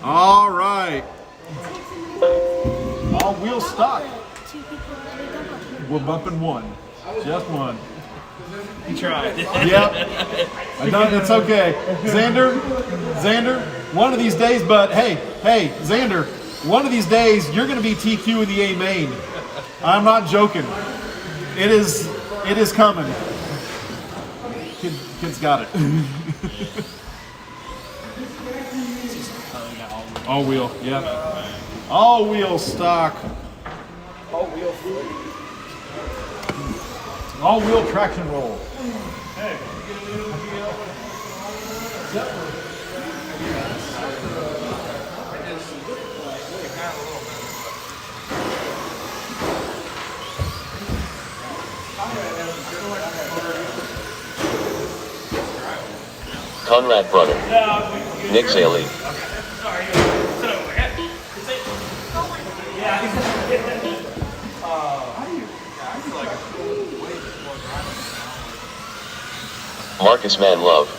All right. All wheel stock. We're bumping one. Just one. You tried. Yep. I done, it's okay. Xander, one of these days, but hey, Xander, one of these days you're going to be TQ in the A main. I'm not joking. It is coming. Kid's got it. All wheel, yeah. All wheel stock. All wheel traction roll. Conrad brother. Nick Zaley. Marcus Manlove.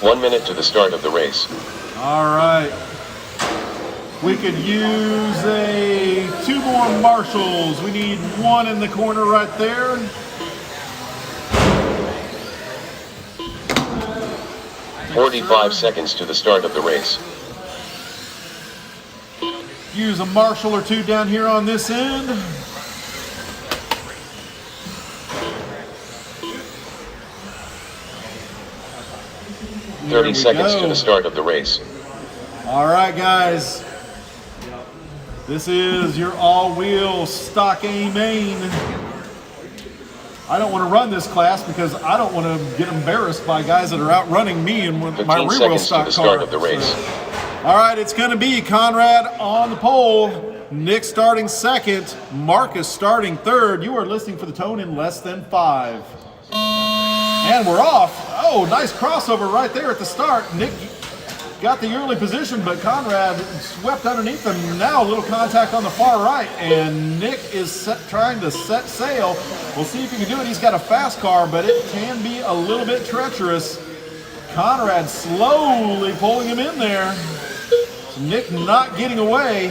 One minute to the start of the race. All right. We could use 2 more marshals. We need one in the corner right there. $45 seconds to the start of the race. Use a marshal or 2 down here on this end. There 30 we seconds go. to the start of the race. All right, guys. This is your all-wheel stock A main. I don't want to run this class because I don't want to get embarrassed by guys that are outrunning me and with my 15 rear-wheel seconds to stock the start car. of the race. So, all right, it's going to be Conrad on the pole, Nick starting second, Marcus starting third. You are listening for the tone in less than 5. And we're off. Oh, nice crossover right there at the start. Nick got the early position, but Conrad swept underneath him. Now a little contact on the far right, and Nick is trying to set sail. We'll see if he can do it. He's got a fast car, but it can be a little bit treacherous. Conrad slowly pulling him in there. Nick not getting away.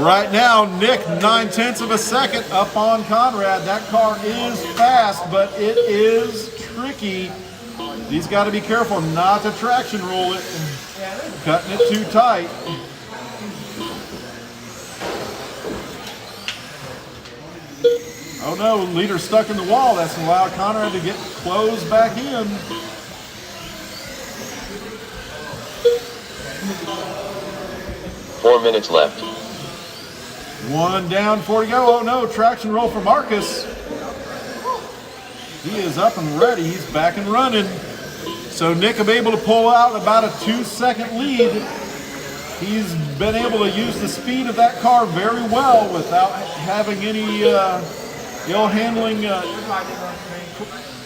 Right now, Nick, 9/10 of a second up on Conrad. That car is fast, but it is tricky. He's got to be careful not to traction roll it, cutting it too tight. Oh no, leader's stuck in the wall. That's allowed Conrad to get closed back in. Four minutes left. One down, 4 to go. Oh no, traction roll for Marcus. He is up and ready. He's back and running. So Nick will be able to pull out about a 2-second lead. He's been able to use the speed of that car very well without having any ill handling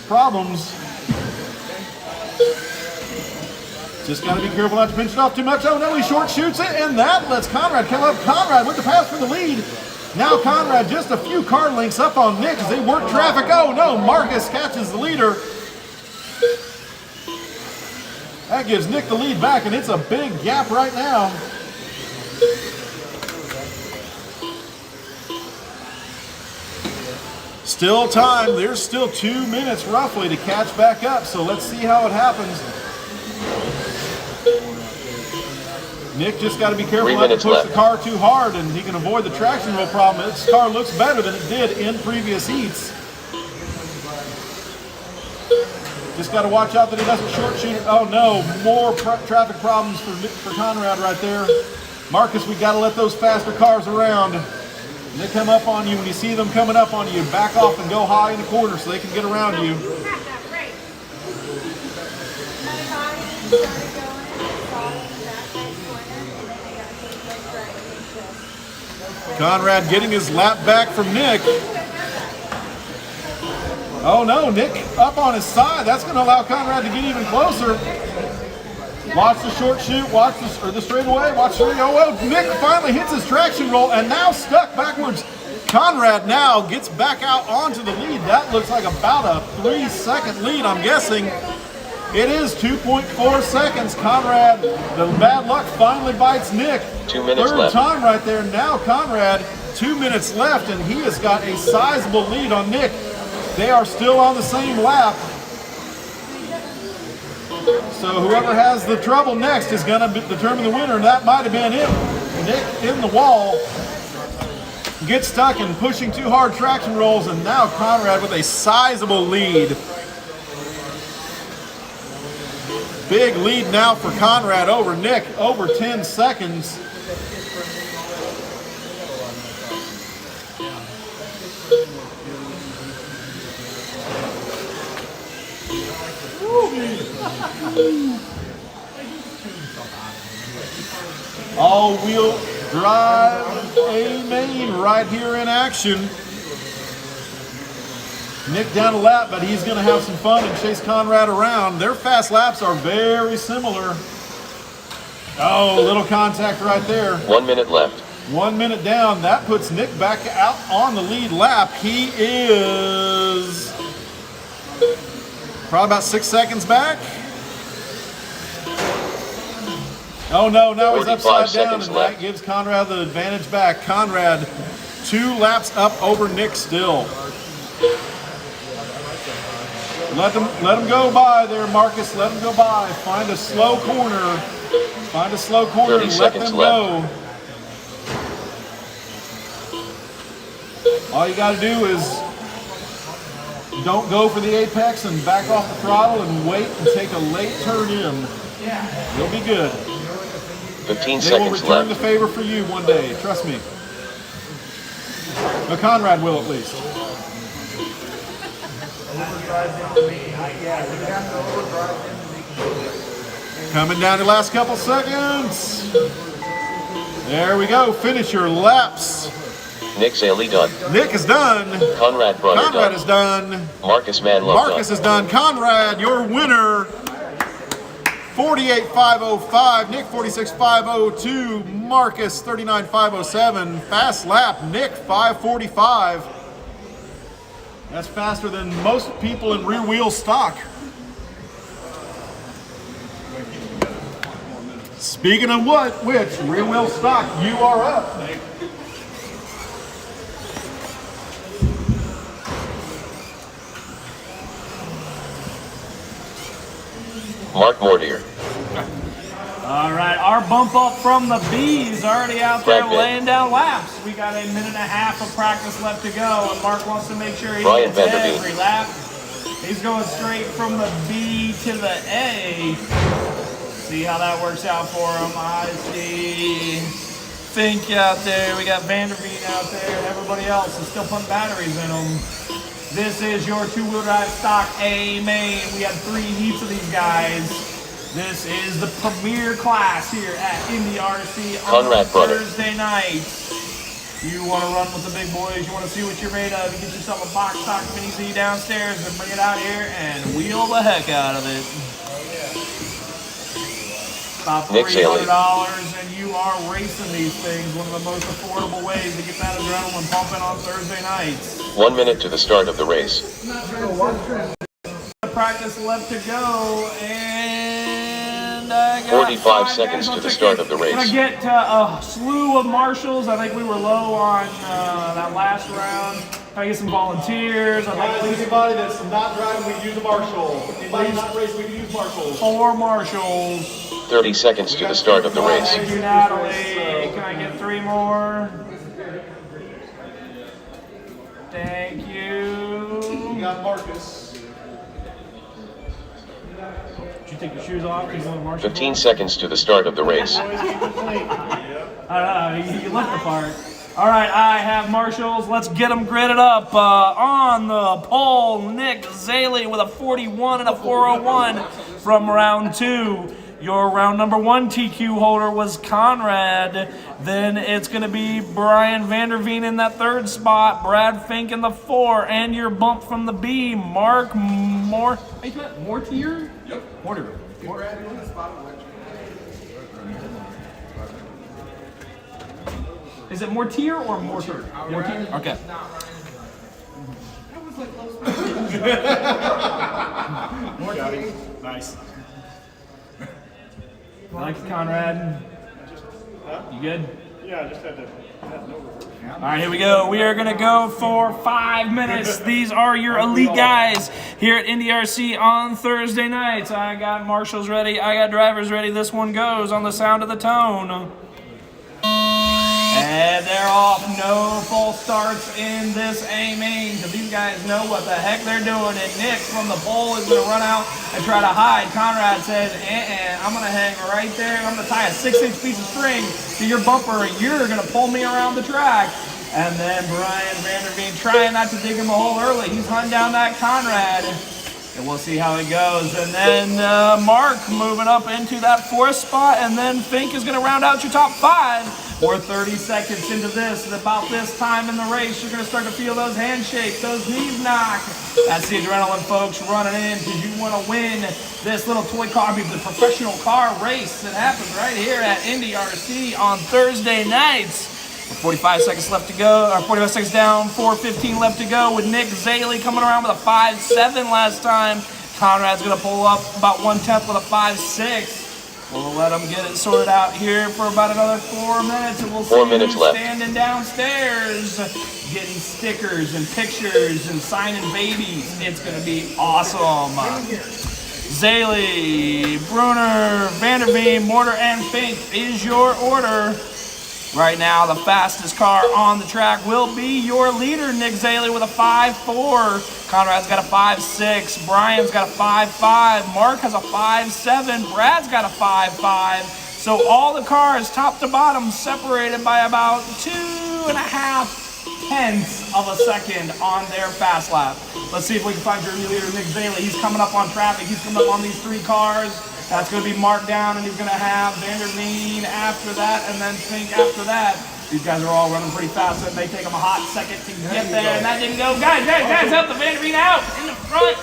problems. Just got to be careful not to pinch it off too much. Oh no, he short shoots it, and that lets Conrad come up. Conrad with the pass for the lead. Now Conrad just a few car lengths up on Nick as they work traffic. Oh no, Marcus catches the leader. That gives Nick the lead back, and it's a big gap right now. Still time. There's still 2 minutes roughly to catch back up, so let's see how it happens. Nick just got to be careful not to push the car too hard, and he can avoid the traction roll problem. This car looks better than it did in previous heats. Just got to watch out that he doesn't short shoot it. Oh no, more traffic problems for Conrad right there. Marcus, we got to let those faster cars around. When they come up on you, when you see them coming up on you, back off and go high in the corner so they can get around you. Conrad getting his lap back from Nick. Oh no, Nick up on his side. That's going to allow Conrad to get even closer. Watch the short shoot, watch the straightaway, watch straight. Oh well, Nick finally hits his traction roll and now stuck backwards. Conrad now gets back out onto the lead. That looks like about a 3-second lead, I'm guessing. It is 2.4 seconds. Conrad, the bad luck finally bites Nick. 2 minutes Third left. time right there. Now Conrad, 2 minutes left, and he has got a sizable lead on Nick. They are still on the same lap. So whoever has the trouble next is going to determine the winner, and that might have been him. Nick in the wall. Gets stuck and pushing too hard traction rolls, and now Conrad with a sizable lead. Big lead now for Conrad over Nick, over 10 seconds. All-wheel drive A main right here in action. Nick down a lap, but he's going to have some fun and chase Conrad around. Their fast laps are very similar. Oh, little contact right there. 1 minute left. 1 minute down. That puts Nick back out on the lead lap. He is probably about 6 seconds back. Oh no, now he's upside down, and that gives Conrad the advantage back. Conrad 2 laps up over Nick still. Let him go by there, Marcus. Let him go by. Find a slow corner. Find a slow corner and let them go. All you got to do is don't go for the apex and back off the throttle and wait and take a late turn in. You'll be good. 15 They will seconds return left. the favor for you one day. Trust me. But Conrad will at least. Coming down the last couple seconds. There we go. Finish your laps. Nick Saley done. Nick is done. Conrad Brunner Conrad done. is done. Marcus Manlove Marcus done. is done. Conrad, your winner. 48.505. Nick 46.502. Marcus 39.507. Fast lap. Nick 5:45. That's faster than most people in rear wheel stock. Speaking of which, rear wheel stock, you are up. Mark Mortier. All right, our bump up from the B's already out there Brad Pitt. laying down laps. We got a minute and a half of practice left to go, and Mark wants to make sure he Brian gets Vanderveen. every lap. He's going straight from the B to the A. See how that works out for him. I see Fink out there. We got Vanderveen out there, and everybody else is still putting batteries in them. This is your two-wheel drive stock A main. We have 3 heats of these guys. This is the premier class here at Indy RC on Conrad brother. Thursday night. You want to run with the big boys, you want to see what you're made of, you get yourself a box stock Mini Z downstairs and bring it out here and wheel the heck out of it. About Nick $300 Saley. and you are racing these things. One of the most affordable ways to get that adrenaline pumping on Thursday nights. 1 minute to the start of the race. Practice left to go, and I got 45 5 seconds guys on to the ticket. start of the race. Gonna get a slew of marshals. I think we were low on that last round. Gotta get some volunteers. I'd like Guys, at least anybody that's not driving, we can use a marshal. Anybody not racing, we can use marshals. 4 marshals. 30 seconds to the start of the race. Thank you, Natalie. Can I get 3 more? Thank you. We got Marcus. Did you take your shoes off? 'Cause you want a marshal? 15 seconds to the start of the race. You look the part. All right, I have marshals. Let's get them gridded up. On the pole, Nick Zaley with a 41 and a 401 from round 2. Your round number 1 TQ holder was Conrad. Then it's going to be Brian Vanderveen in that 3rd spot, Brad Fink in the 4, and your bump from the B, Mark Mortier? Yep. Mortier. Is it Mortier or Mortier? Mortier? Okay. Mortier. Nice. Thanks, Conrad. You good? Yeah, I just had to. All right, here we go. We are going to go for 5 minutes. These are your elite guys here at Indy RC on Thursday nights. I got marshals ready. I got drivers ready. This one goes on the sound of the tone. And they're off. No false starts in this A main because these guys know what the heck they're doing. And Nick from the pole is going to run out and try to hide. Conrad says, I'm going to hang right there. I'm going to tie a 6-inch piece of string to your bumper and you're going to pull me around the track. And then Brian Vanderveen trying not to dig him a hole early. He's hunting down that Conrad. And we'll see how it goes. And then Mark moving up into that 4th spot. And then Fink is going to round out your top 5. We're 30 seconds into this. And about this time in the race, you're going to start to feel those handshakes, those knees knock. That's the adrenaline, folks, running in because you want to win this little toy car, the professional car race that happens right here at Indy RC on Thursday nights. 45 seconds left to go, or 45 seconds down, 4:15 left to go with Nick Zaley coming around with a 5.7 last time. Conrad's going to pull up about 1/10 with a 5.6. We'll let them get it sorted out here for about another 4 minutes, and we'll see 4 minutes who's left. standing downstairs getting stickers and pictures and signing babies. It's going to be awesome. Zaley, Bruner, Vanderveen, Mortar, and Fink is your order. Right now, the fastest car on the track will be your leader, Nick Zaley, with a 5.4. Conrad's got a 5.6. Brian's got a 5.5. Mark has a 5.7. Brad's got a 5.5. So all the cars, top to bottom, separated by about 2.5 tenths of a second on their fast lap. Let's see if we can find your new leader, Nick Zaley. He's coming up on traffic. He's coming up on these 3 cars. That's going to be marked down, and he's going to have Vanderveen after that, and then Fink after that. These guys are all running pretty fast, so it may take them a hot second to get there, and that didn't go. Guys, help the Vanderveen out in the front.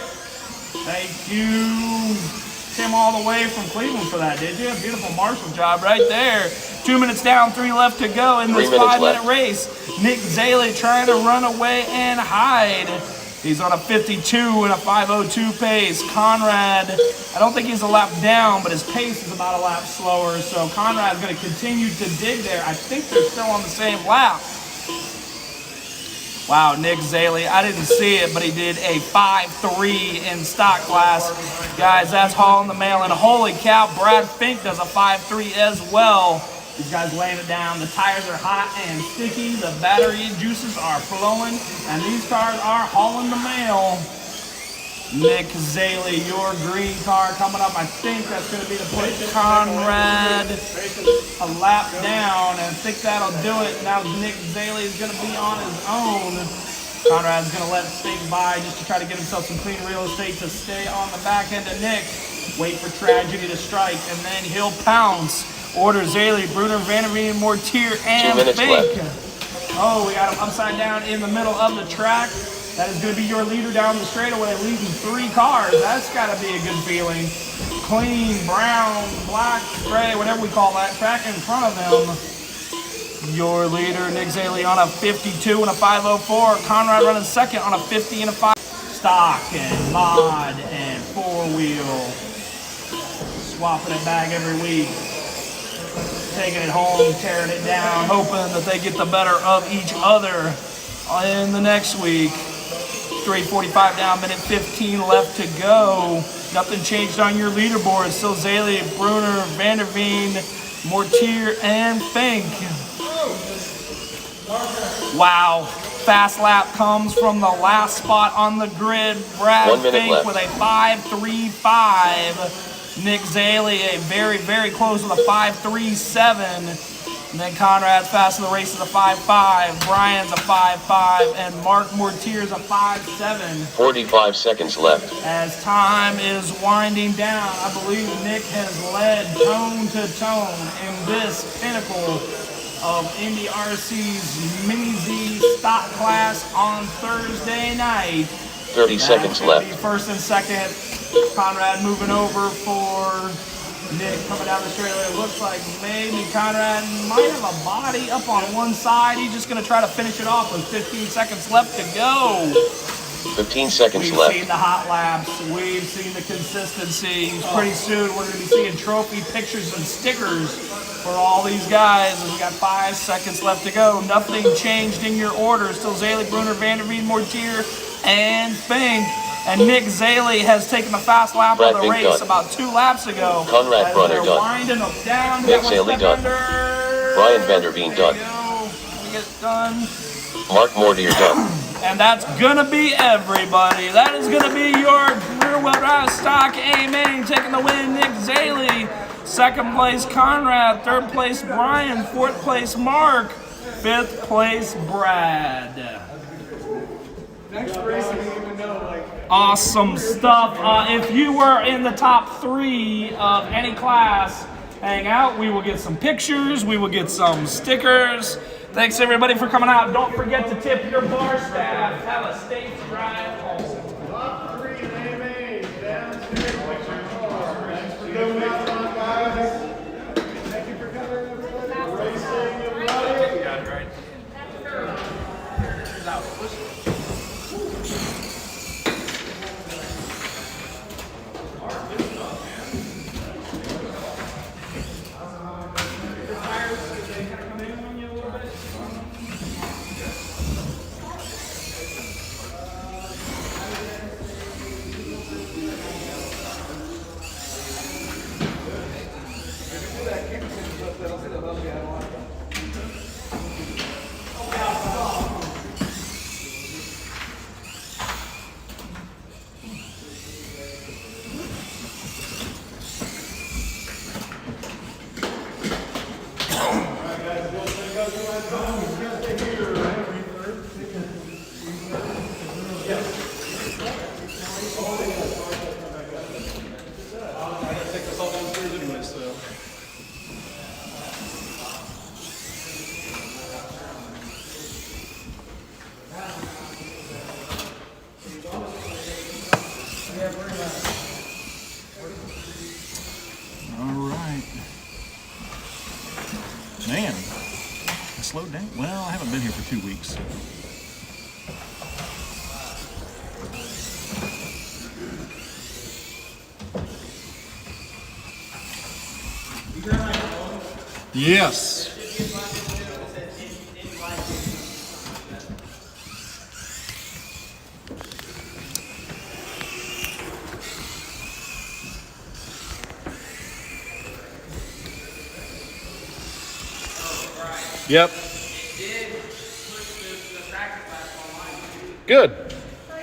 Thank you. Came all the way from Cleveland for that, did you? Beautiful marshal job right there. 2 minutes down, 3 left to go in this 5-minute race. Nick Zaley trying to run away and hide. He's on a 52 and a 5:02 pace. Conrad, I don't think he's a lap down, but his pace is about a lap slower. So Conrad's going to continue to dig there. I think they're still on the same lap. Wow, Nick Zaley, I didn't see it, but he did a 5.3 in stock class. Guys, that's hauling the mail. And holy cow, Brad Fink does a 5.3 as well. These guys laying it down. The tires are hot and sticky. The battery juices are flowing. And these cars are hauling the mail. Nick Zaley, your green car coming up. I think that's going to be the push Conrad a lap down. And I think that'll do it. Now Nick Zaley is going to be on his own. Conrad's going to let Fink by just to try to get himself some clean real estate to stay on the back end of Nick. Wait for tragedy to strike, and then he'll pounce. Order Zaley, Bruner, Vanderveen, Mortier, and 2 minutes Fink. left. Oh, we got him upside down in the middle of the track. That is going to be your leader down the straightaway, leading 3 cars. That's got to be a good feeling. Clean, brown, black, gray, whatever we call that, track in front of him. Your leader, Nick Zaley, on a 52 and a 504. Conrad running second on a 50 and a 5. Stock and mod and 4-wheel. Swapping it back every week. Taking it home, tearing it down, hoping that they get the better of each other in the next week. 3:45 down, minute 15 left to go. Nothing changed on your leaderboard. Still Zaley, Bruner, Vanderveen, Mortier, and Fink. Wow. Fast lap comes from the last spot on the grid. Brad 1 minute Fink left. with a 5.35. Nick Zaley, a very, very close with a 5.37. And then Conrad's fast in the race is a 5.5. Brian's a 5.5. And Mark Mortier's a 5.7. 45 seconds left. As time is winding down, I believe Nick has led tone to tone in this pinnacle of Indy RC's Mini Z stock class on Thursday night. 30 seconds left. First and second. Conrad moving over for Nick coming down the straightaway. It looks like maybe Conrad might have a body up on one side. He's just going to try to finish it off with 15 seconds left to go. 15 seconds We've left. seen the hot laps. We've seen the consistency. Pretty soon we're going to be seeing trophy pictures and stickers for all these guys. And we got 5 seconds left to go. Nothing changed in your order. Still Zaley, Bruner, Vanderveen, Mortier, and Fink. And Nick Zaley has taken the fast lap Brad of the Fink race done. about 2 laps ago. Conrad As Brunner they're done. winding them down. Nick Got one Zaley step done. under. Brian Vanderveen There done. you go. We get done. Mark Mortier done. And that's gonna be everybody. That is gonna be your rear-wheel drive stock A-Main taking the win. Nick Zaley, second place Conrad, third place Brian, fourth place Mark, fifth place Brad. Next race, I didn't even know, like. Awesome stuff. If you were in the top 3 of any class, hang out. We will get some pictures. We will get some stickers. Thanks everybody for coming out. Don't forget to tip your bar staff. Have a safe drive home. Top 3 in AMA, downstairs. Thanks for coming out, guys. Thank you for coming, everybody. Racing, everybody. Man, I slowed down. Well, I haven't been here for 2 weeks. Yes. Yep. Good.